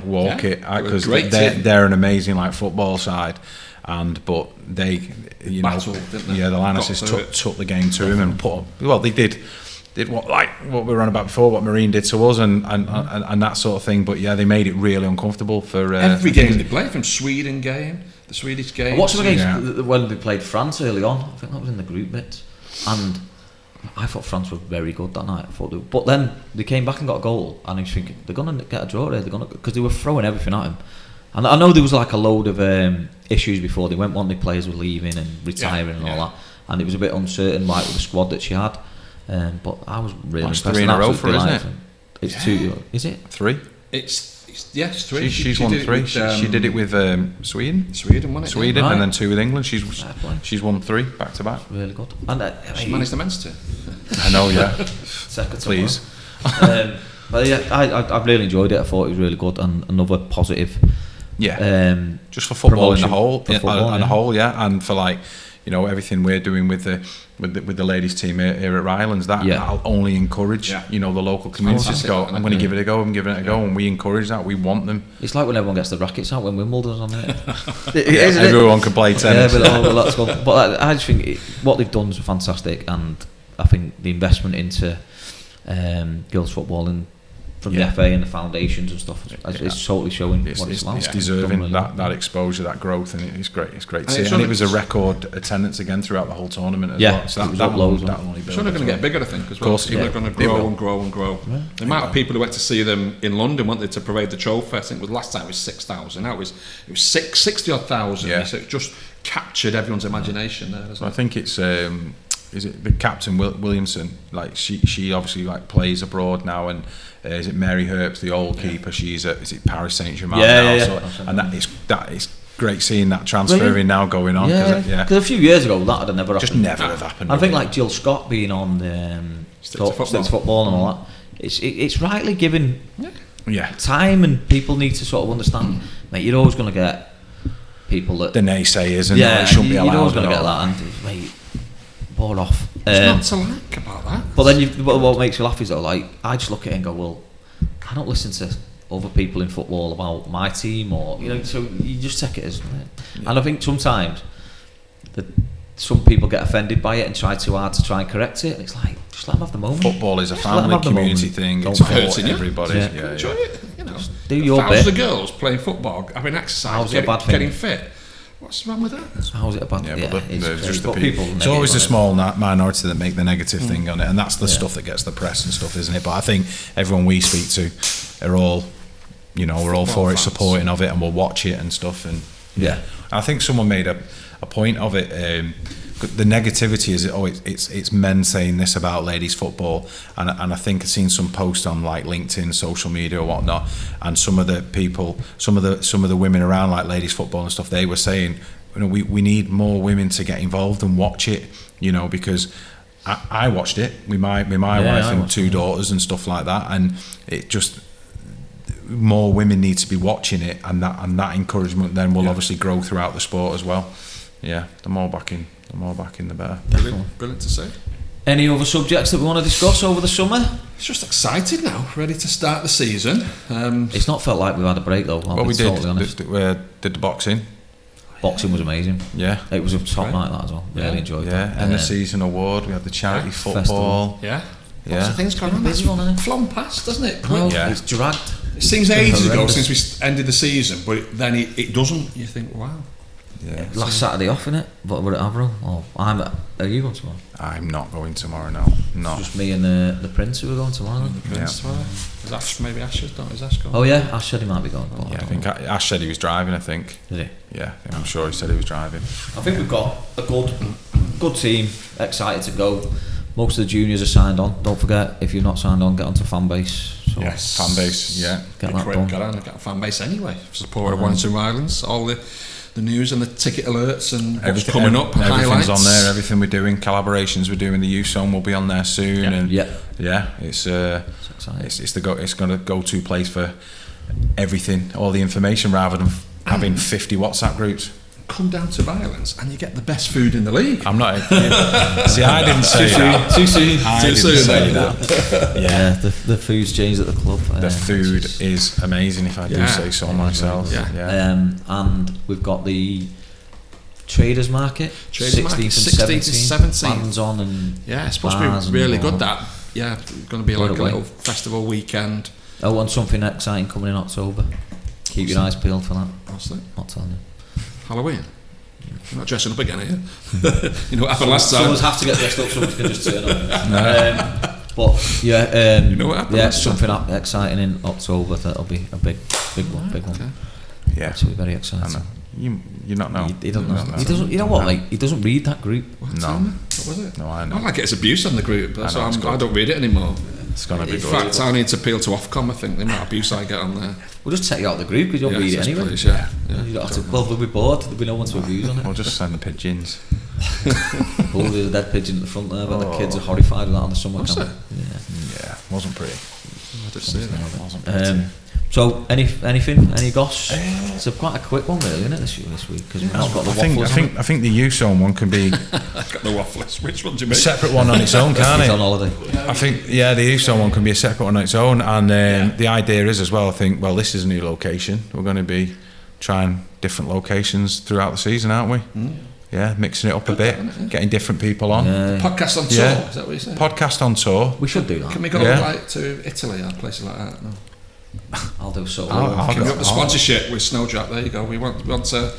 walk it, because they're an amazing like football side, but they, you know, the Lionesses took the game to him and put. Well, they did what we were on about before, what Marine did to us, and that sort of thing. But yeah, they made it really uncomfortable for every game they played, from Sweden game, the Swedish game. I watched them against when they played France early on. I think that was in the group bit, and I thought France were very good that night. But then they came back and got a goal, and I was thinking they're gonna get a draw there. Because they were throwing everything at him. And I know there was like a load of issues before they went. One of the players were leaving and retiring and all that, and it was a bit uncertain, like with the squad that she had. But I was really impressed. 3 in a row for her, isn't it? It's 2. Is it 3? It's 3. She's won 3. She did it with Sweden. Sweden won it. Sweden, and then 2 with England. She's won 3 back to back. Really good. And she managed the men's too. I know, yeah. Please. But yeah, I really enjoyed it. I thought it was really good, and another positive. Yeah. Just for football in the whole, and for like, you know, everything we're doing with the ladies team here at Rylands, that'll only encourage you know, the local communities to go, I'm going to give it a go, and we encourage that. We want them. It's like when everyone gets the rackets out when Wimbledon's on it. Everyone can play tennis. But I just think what they've done is fantastic, and I think the investment into girls football and from the FA and the foundations and stuff, it's totally showing what it's like. It's deserving that exposure, that growth, and it's great. It's great to see. And it was a record attendance again throughout the whole tournament as well. So that only built. It's only going to get bigger, I think, as well. Of course, people are going to grow and grow and grow. Yeah. The amount of people who went to see them in London wanted to parade the trophy. I think last time it was 6,000. Now it was 60 odd thousand. Yeah. So it just captured everyone's imagination there. So I think it's. Is it the captain Williamson? Like she obviously like plays abroad now, and is it Mary Herbst, the old keeper? She's at Paris Saint-Germain now. So, and that is great seeing that transferring now going on. Because a few years ago that had never happened. Just never have happened. I think like Jill Scott being on the State Football and all that. It's rightly given time, and people need to sort of understand. Mate, you're always going to get people that the naysayers and it shouldn't be allowed. You're always going to get that, and mate. Off. There's not to like about that. But then what makes you laugh is though, like, I just look at it and go, well, I don't listen to other people in football about my team, or you know, so you just take it as. And I think sometimes that some people get offended by it and try too hard to try and correct it. And it's like, just let them have the moment. Football is a family community thing. It's for everybody. Enjoy it. You know, do your bit. Thousands of girls playing football, having exercise, getting fit. What's wrong with that? How's it about? It's just the people. It's always a small minority that make the negative thing on it, and that's the stuff that gets the press and stuff, isn't it? But I think everyone we speak to are all, you know, we're all for it, supporting of it, and we'll watch it and stuff. And I think someone made a point of it. The negativity is it's men saying this about ladies football, and I think I've seen some posts on like LinkedIn, social media or whatnot, and some of the people, some of the women around like ladies football and stuff, they were saying, you know, we need more women to get involved and watch it, you know, because I watched it with my wife and 2 daughters and stuff like that, and it just, more women need to be watching it, and that encouragement then will obviously grow throughout the sport as well. Yeah, the more backing the better. Brilliant to see. Any other subjects that we want to discuss over the summer? It's just excited now, ready to start the season. It's not felt like we've had a break though. Well, we did. Did the boxing. Boxing was amazing. Yeah, it was a top night that as well. Really enjoyed that. And the season award. We had the charity football. Festival. Lots of things going on. It's flown past, doesn't it? It's dragged. It seems ages ago since we ended the season, but then it doesn't. You think, wow. Yeah, last Saturday off, innit? But we're at Averill. Are you going tomorrow? I'm not going tomorrow. No. It's just me and the Prince who are going tomorrow. The Prince tomorrow. Is Ash maybe Ash's? Is Ash going? Oh yeah, Ash said he might be going. I think Ash said he was driving. I think. Did he? Yeah, I'm sure he said he was driving. I think we've got a good team, excited to go. Most of the juniors are signed on. Don't forget, if you're not signed on, get onto Fanbase. So yes. Fanbase, yeah. Get that done. Get a Fanbase anyway. Support of Warrington Rylands. All the news and the ticket alerts and what's coming up. Everything's highlights on there. Everything we're doing, collaborations we're doing. The youth zone will be on there soon. It's going to go-to place for everything, all the information, rather than having 50 WhatsApp groups. Come down to Rylands and you get the best food in the league. I'm not. See, I didn't say that. Too soon. I didn't say that. Yeah, the food's changed at the club. The food is amazing, if I do say so myself. And we've got the Traders Market, 16th and 17th. Bands on and it's supposed to be really good. That going to be like a little festival weekend. Oh, and something exciting coming in October. Keep your eyes peeled for that. What's that? Not telling you. Halloween. You're not dressing up again, are you? You know what happened last time? Someone's have to get dressed up, someone can just turn on. But you know what happened? Yeah, something exciting in October. That'll be a big one. Yeah, it's very exciting. You not know. He doesn't know. He doesn't. You know what? Like, he doesn't read that group. What was it? No, I know. I like it as abuse on the group, so I don't read it anymore. It's gonna be good. In fact, I need to appeal to Ofcom. I think the amount of abuse I get on there. We'll just take you out of the group because you don't read it anyway. Please, you don't have to. Well, we'll be bored. There'll be no one to abuse on it. We'll just send pigeons. Oh, there's a dead pigeon at the front there, but the kids are horrified with that on the summer camp. Yeah, wasn't pretty. I just see that. Wasn't pretty. So, any goss? It's quite a quick one, really, isn't it, this week? Because we've not got the waffles. I think the youth zone one can be. I've got the waffles. Which one do you mean? A separate one on its own, can't it? It's on holiday. I think the youth zone one can be a separate one on its own, and the idea is as well. I think this is a new location. We're going to be trying different locations throughout the season, aren't we? Mm. Yeah, mixing it up a bit, getting different people on. Podcast on tour. Is that what you said? Podcast on tour. We should do that. Can we go like to Italy or places like that? No. I'll do so. Can we up the sponsorship with Snowdrop? There you go. We want to.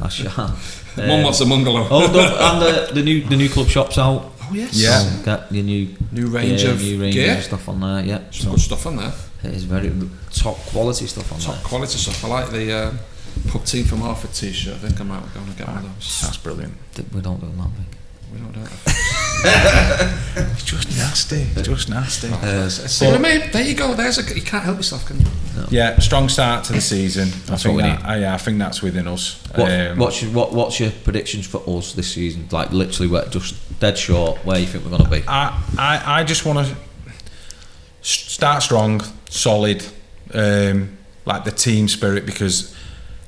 I shall. Mum wants a bungalow. And the new club shop's out. Oh yes. Yeah. So get your new range of gear. Stuff on there. Yeah. Some good stuff on there. It is very top quality stuff on there. Top quality stuff. I like the pub team from Harford t-shirt. I think I might go and get one of those. That's brilliant. We don't do that big. We don't do it. It's just nasty. Just nasty. See what I mean? There you go. You can't help yourself, can you? No. Yeah, strong start to the season. I think that's within us. What's your predictions for us this season? Like literally, we're just dead short. Where you think we're going to be? I just want to start strong, solid, like the team spirit, because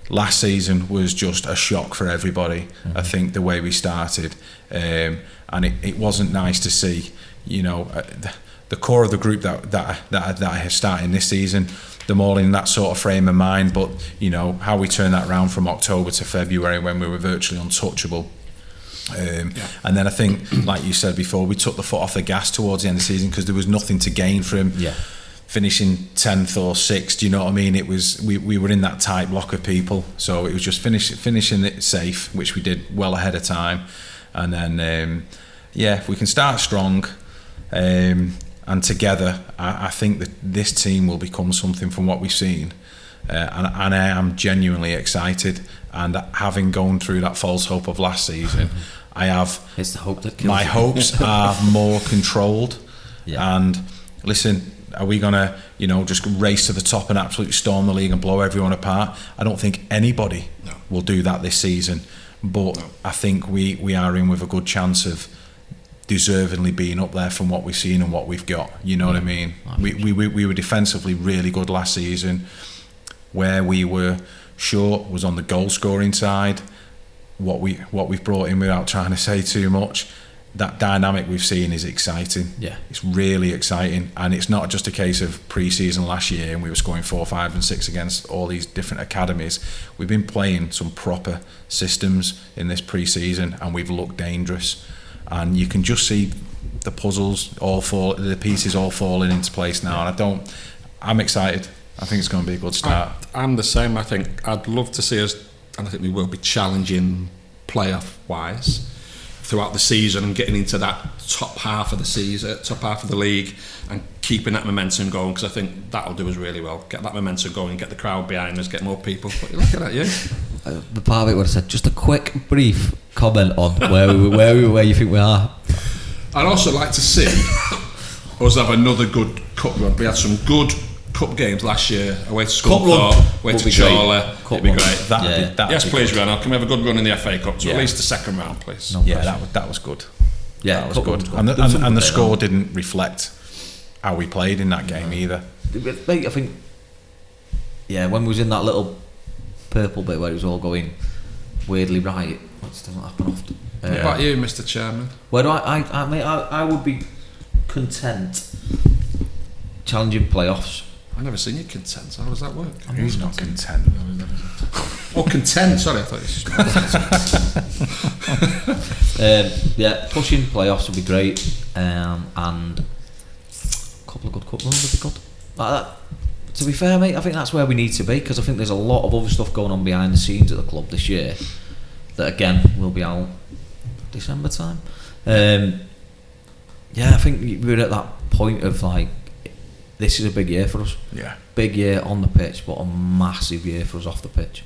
last season was just a shock for everybody. Mm-hmm. I think the way we started, and it wasn't nice to see. You know, the core of the group that I starting this season, them all in that sort of frame of mind. But you know how we turned that round from October to February when we were virtually untouchable. And then I think, like you said before, we took the foot off the gas towards the end of the season because there was nothing to gain from finishing 10th or 6th. Do you know what I mean? It was we were in that tight block of people, so it was just finishing it safe, which we did well ahead of time. And then if we can start strong and together, I think that this team will become something from what we've seen. And I am genuinely excited. And having gone through that false hope of last season, it's the hope that kills my you. hopes are more controlled. And listen, are we gonna just race to the top and absolutely storm the league and blow everyone apart? I don't think anybody will do that this season. But I think we are in with a good chance of deservedly being up there from what we've seen and what we've got. You know what I mean? We were defensively really good last season. Where we were short was on the goal scoring side. What we've brought in, without trying to say too much, that dynamic we've seen is exciting. Yeah, it's really exciting, and it's not just a case of pre-season last year and we were scoring 4, 5 and 6 against all these different academies. We've been playing some proper systems in this pre-season and we've looked dangerous, and you can just see the the pieces all falling into place now. And I'm excited. I think it's going to be a good start. I'm the same. I think I'd love to see us, and I think we will be challenging playoff-wise throughout the season and getting into that top half of the season, top half of the league, and keeping that momentum going, because I think that'll do us really well. Get that momentum going, get the crowd behind us, get more people. But you're looking at you. The part of it would have said just a quick, brief comment on where you think we are. I'd also like to see us have another good cup run. We had some good cup games last year. Away to Scunthorpe, away to Chorley. It'd be great. Yes, please, Ryan. Can we have a good run in the FA Cup? So at least the second round, please. That was good. Yeah, that was good. And the score didn't reflect how we played in that game either. Mate, I think, when we was in that little purple bit where it was all going weirdly right, which doesn't happen often. What about you, Mr. Chairman? Where do I would be content challenging playoffs. I've never seen you content. How does that work? Who's not content? Content. Sorry, I thought you was pushing playoffs would be great, and a couple of good cup runs would be good. To be fair, mate, I think that's where we need to be, because I think there's a lot of other stuff going on behind the scenes at the club this year that again will be out December time. I think we're at that point of like, this is a big year for us. Yeah. Big year on the pitch, but a massive year for us off the pitch.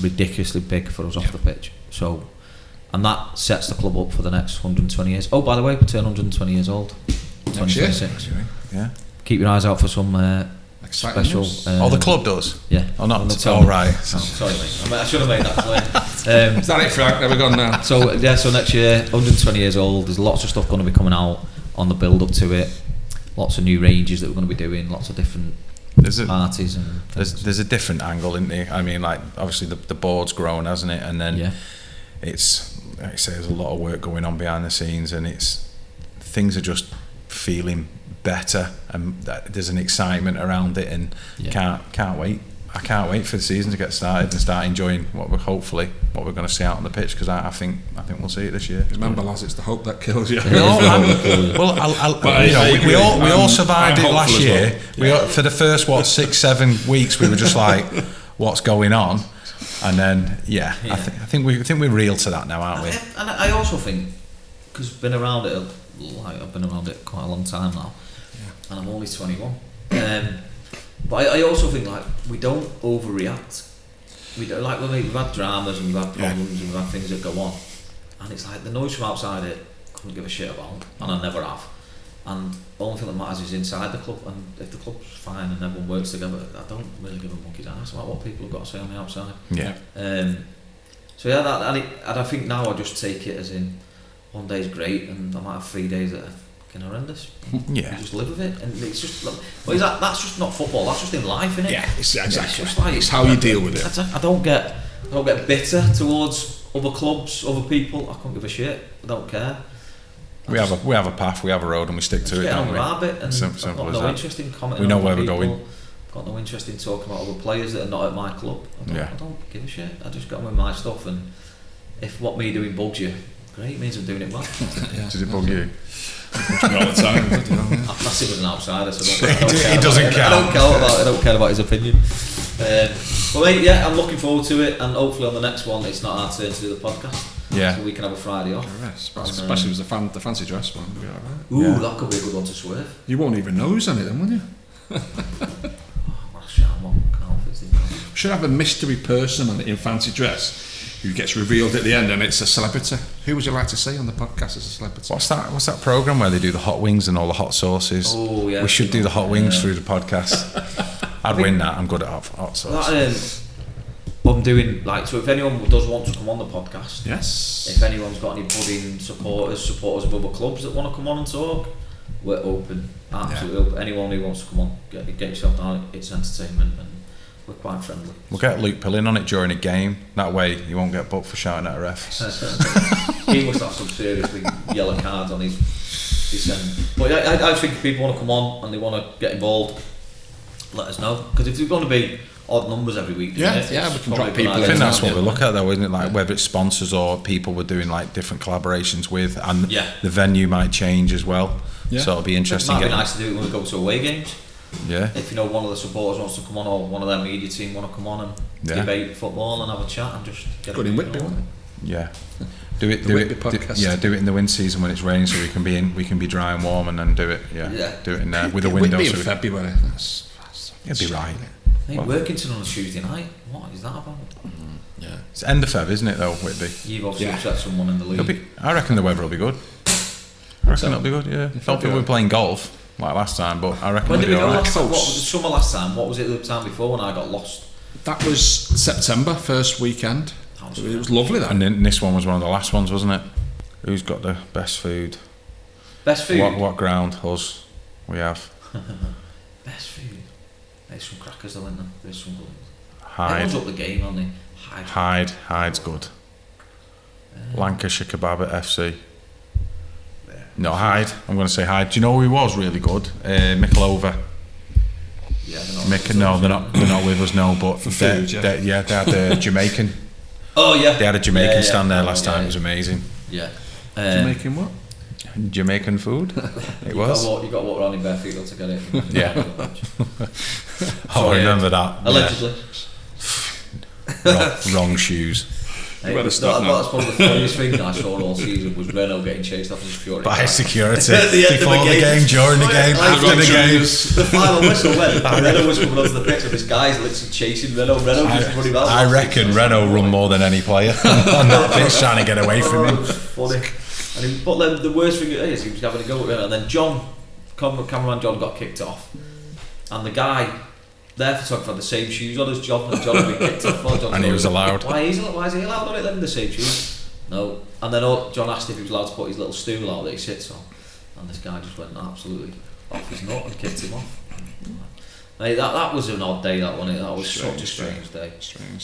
Ridiculously big for us off the pitch. So, and that sets the club up for the next 120 years. Oh, by the way, we turn 120 years old. 2026. Yeah. Keep your eyes out for some special. The club does. Yeah. Oh, not. Right. Sorry, mate. I should have made that clear. Is that it, Frank? There we go now. So next year, 120 years old. There's lots of stuff going to be coming out on the build up to it. Lots of new ranges that we're going to be doing. Lots of different parties and. There's a different angle, isn't there? I mean, like obviously the board's grown, hasn't it? And then it's like I say, there's a lot of work going on behind the scenes, and things are just feeling better, and there's an excitement around it, and can't wait. I can't wait for the season to get started and start enjoying what we're going to see out on the pitch, because I think we'll see it this year. Remember, lads, it's the hope that kills you. We all survived it last year. For the first 6-7 weeks we were just like, what's going on? And then I think we're real to that now, aren't we? And I also think, because I've been around it quite a long time now, and I'm only 21. But I also think we don't overreact. We don't we've had dramas and we've had problems and we've had things that go on, and it's like the noise from outside it couldn't give a shit about, and I never have. And the only thing that matters is inside the club, and if the club's fine and everyone works together, I don't really give a monkey's ass about what people have got to say on the outside. Yeah. And I think now I just take it as in one day's great, and I might have 3 days that are horrendous. Yeah. You just live with it, and it's just that's just not football. That's just in life, isn't it? Yeah, exactly. It's how you deal with it. I don't get bitter towards other clubs, other people. I couldn't give a shit. I don't care. We have a path, we have a road, and we stick to it. Get on with our bit, and I've got no interest in commenting. We know on where people. we're going. I've got no interest in talking about other players that are not at my club. I don't give a shit. I just get on with my stuff, and if what me doing bugs you, great, it means I'm doing it well. Does it bug you? All the time. I'm passive as an outsider, so I don't care about his opinion. But mate, I'm looking forward to it, and hopefully on the next one it's not our turn to do the podcast. Yeah. So we can have a Friday off. Especially with the fancy dress one. Ooh, that could be a good one to swerve. You won't even know who's on it then, will you? We should have a mystery person on it in fancy dress who gets revealed at the end, and it's a celebrity. Who would you like to see on the podcast as a celebrity? What's that programme where they do the hot wings and all the hot sauces? Oh yeah. We should do the hot wings through the podcast. I'd win that. I'm good at hot sauce. I'm doing so if anyone does want to come on the podcast, yes. If anyone's got any budding supporters of other clubs that want to come on and talk, we're open, absolutely open. Anyone who wants to come on, get yourself down. It's entertainment, and we're quite friendly. We'll get Luke Pillin on it during a game. That way you won't get booked for shouting at a ref. He must have some seriously yellow cards on his send. But I think if people want to come on and they want to get involved, let us know. Because if there's going to be odd numbers every week, we can drop people. I think that's what we look at though, isn't it? Whether it's sponsors or people we're doing different collaborations with, and the venue might change as well. Yeah. So it'll be interesting. It might be nice to do it when we go to away games. Yeah. If one of the supporters wants to come on, or one of their media team want to come on and debate football and have a chat and just get good in Whitby, wasn't it? Yeah. Do it in the wind season when it's raining, so we can be dry and warm, and then do it. Do it in there with a window. Whitby in February. It'd be right. Hey, Workington on a Tuesday night. What is that about? Yeah. It's end of Feb, isn't it though, Whitby? You've obviously upset someone in the league. I reckon the weather will be good. I reckon it'll be good, yeah. Don't think we're playing golf like last time, but I reckon when did we go last time? What was the summer last time? What was it the time before when I got lost? That was September, first weekend. It was lovely, that. And then this one was one of the last ones, wasn't it? Who's got the best food? Best food? What ground? Us. We have. Best food? There's some crackers though, isn't there? There's some good. Hyde. Everyone's up the game, aren't they? Hyde's good. Lancashire Kebab at FC. No, Hyde. I'm going to say Hyde. Do you know who he was really good? Mickleover. Yeah, no, they're not with us now. But for food, they had a Jamaican. Oh yeah. They had a Jamaican stand there last time. It was amazing. Yeah. Jamaican what? Jamaican food. It was. You got to walk around in bare feet to get it. Yeah. I remember that. Allegedly. Yeah. Wrong shoes. That's one of the funniest things I saw all season was Renault getting chased off his security. By security. Before the game, during the game, after the game. The final whistle went. Renault was coming onto the pitch and this guy's literally chasing Renault. Renault just running out. I reckon Renault run more than any player on that pitch trying to get away from him. Funny. But then the worst thing is he was having a go at Renault, and then cameraman John got kicked off, and the guy. Their photographer had the same shoes on as John, and John had been kicked off. And he was allowed. Why is he allowed on it then, the same shoes? No. And then John asked if he was allowed to put his little stool out that he sits on, and this guy just went absolutely off his nut and kicked him off. Mate, that was an odd day, that one. That was such a strange day.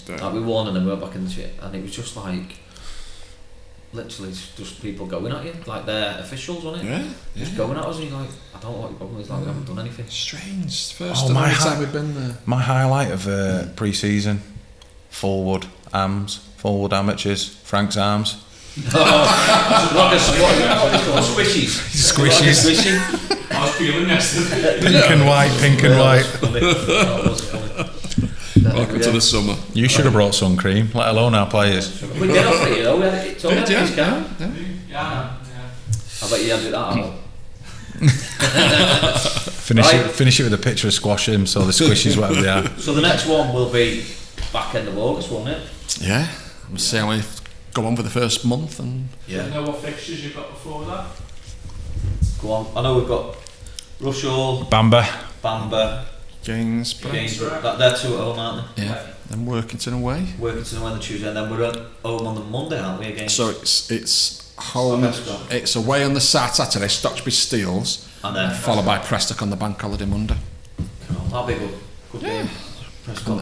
Like, we won and then we went back in the shit, and it was just like literally just people going at you, like they're officials on it. Yeah. Just going at us, and you're like, I don't know what your problem is, like we haven't done anything. Strange. First time we've been there. My highlight of pre-season, Fullwood Amateurs, Frank's Arms. Squishies. I was feeling yesterday. Pink and white. Welcome to the summer. You should have brought sun cream, let alone our players. We did offer it, we had it. Yeah. I bet you had it that. Finish it with a picture of Squash Him, so the squishies, whatever they are. So the next one will be back end of August, won't it? Yeah. We'll see how we go on for the first month. And Do you know what fixtures you've got before that? Go on. I know we've got Rushall, Bamber, Gainsborough. They're two at home, aren't they? Yeah. Then Workington away. Workington away on the Tuesday, and then we're at home on the Monday, aren't we? Again. So it's home. It's away on the Saturday, Stockby Steels, and then followed by Preston on the bank holiday Monday. That'll be good. Good game.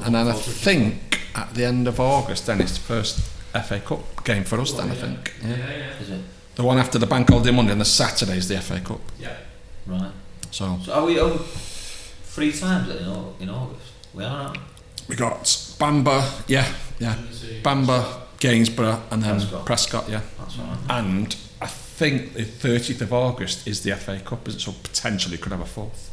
And then I think at the end of August, then it's the first FA Cup game for us. Then I think. Yeah. Is it? The one after the bank holiday Monday, and the Saturday is the FA Cup. Yeah. Right. So are we home 3 times in August? We are, aren't we? We got Bamber, Bamber, Gainsborough, and then Prescott, yeah. That's right. And I think the 30th of August is the FA Cup, isn't it? So potentially could have a 4th.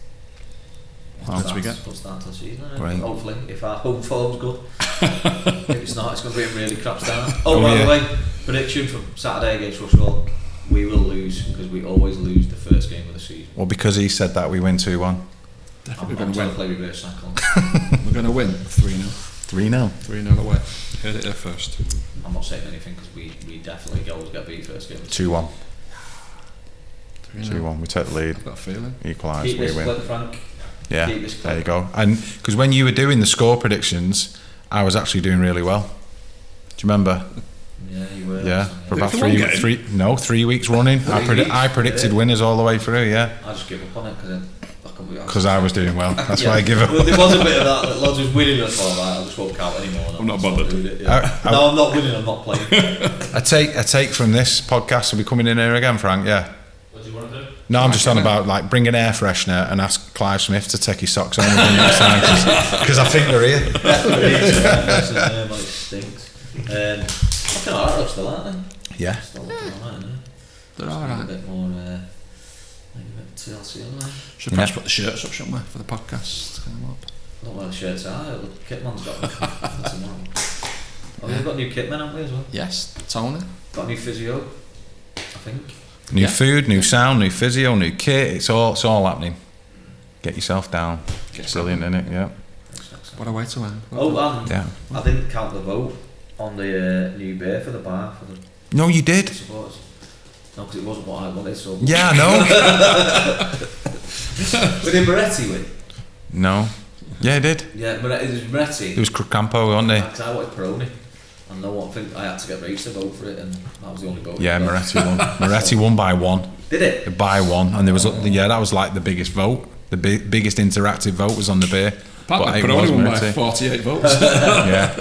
What we get? We'll start to the season, right. Hopefully, if our home form's good. If it's not, it's going to be a really crap start. By the way, prediction for Saturday against Rushall, we will lose, because we always lose the first game of the season. Well, because he said that, we win 2-1. Definitely going to play reverse cycle. We're going to win 3-0. 3-0. 3-0 away. Heard it there first. I'm not saying anything because we definitely always get beat first game. 2-1. 2-1. We take the lead. I've got a feeling. Equalise. Keep We this win. clip, Frank. Yeah. There you go. And because when you were doing the score predictions, I was actually doing really well. Do you remember? Yeah, you were. Yeah. For about 3 weeks running. I predicted winners all the way through. Yeah. I just give up on it because I was doing well. That's why I give up. Well, there was a bit of that Lodge was winning us all right. I just won't count anymore. I'm not bothered. No, I'm not winning. I'm not playing. A take from this podcast will be coming in here again, Frank. Yeah. What do you want to do? No, I'm just on about like bring an air freshener and ask Clive Smith to take his socks home with him next time because I think they're here. It stinks. Looking alright, though, still, aren't they? Yeah. Still looking alright, aren't they? They're alright. A bit more. Maybe a bit TLC, aren't they? Should perhaps put the shirts up, shouldn't we, for the podcast? I don't know where the shirts are. The kitman's got them. We've got new kitmen, haven't we, as well? Yes, Tony. Got a new physio, I think. New food, new sound, new physio, new kit. It's all happening. Get yourself down. Brilliant, isn't it? Yeah. What a way to end. And I didn't count the vote on the new beer for the bar for the No, you did. supporters. No, because it wasn't what I wanted. So yeah, I know. Did Moretti win? No. Yeah, he did. Yeah, it was Moretti. It was Crocampo, wasn't he? Because I wanted Peroni. And no one think I had to get Rach to vote for it, and that was the only vote. Yeah, Moretti won. Moretti won by 1. Did it? By 1, and there was that was like the biggest vote. The biggest interactive vote was on the beer. Apparently, Peroni won by 48 votes. Yeah,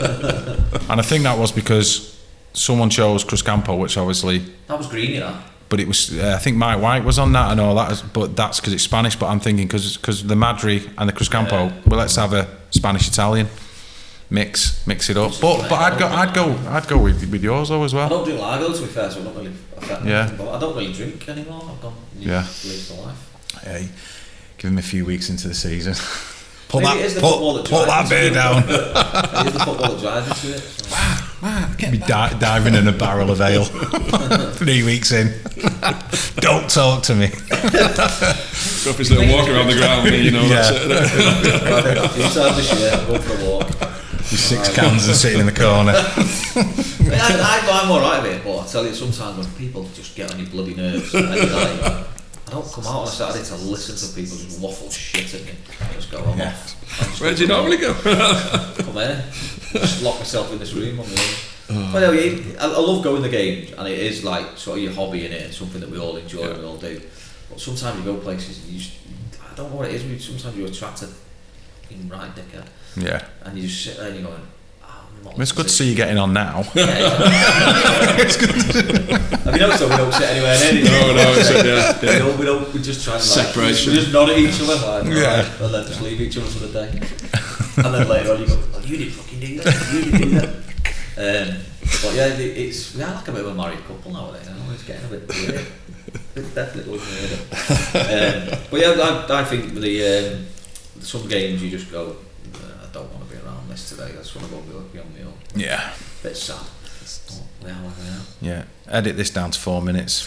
and I think that was because someone chose Cruzcampo, which obviously that was Greeny, that. But it was I think Mike White was on that and all that. But that's because it's Spanish. But I'm thinking because the Madri and the Cruzcampo. Well, let's have a Spanish Italian. Mix it up, but I'd go with yours though as well. I don't drink lager to be fair, so I'm not really affected. Yeah. But I don't really drink anymore. I've gone live the life. Hey, give him a few weeks into the season. Put that beer down. It is the football that drives you to it. So. Be diving in a barrel of ale 3 weeks in. Don't talk to me. Go for his little walk around the ground, you know. Yeah. A few times this year, I'll go for a walk. With 6 cans and sitting in the corner. I'm alright with it, but I tell you, sometimes when people just get on your bloody nerves, I don't come out on a Saturday to listen to people just waffle shit at me. I just go, I'm off. Where do you normally go? Come here. Just lock myself in this room on my own. But anyway, I love going to games, and it is like sort of your hobby in it, and something that we all enjoy and we all do. But sometimes you go places and you just, I don't know what it is, sometimes you're attracted in right dickhead. Yeah. And you just sit there and you're going, it's good to see you getting on now. Yeah, it's good. Have you noticed that we don't sit anywhere near No, we don't. We just try and separation. We just nod at each other, like, and then just leave each other for the day. And then later on, you go, "Oh, you didn't fucking do that. You didn't do that." But yeah, we are like a bit of a married couple nowadays. I know it's getting a bit weird. It's definitely weird. But yeah, I think some games you just go, I don't want to be around this today. I just want to go be on my own. Yeah. Bit sad. We are. Yeah. Edit this down to 4 minutes.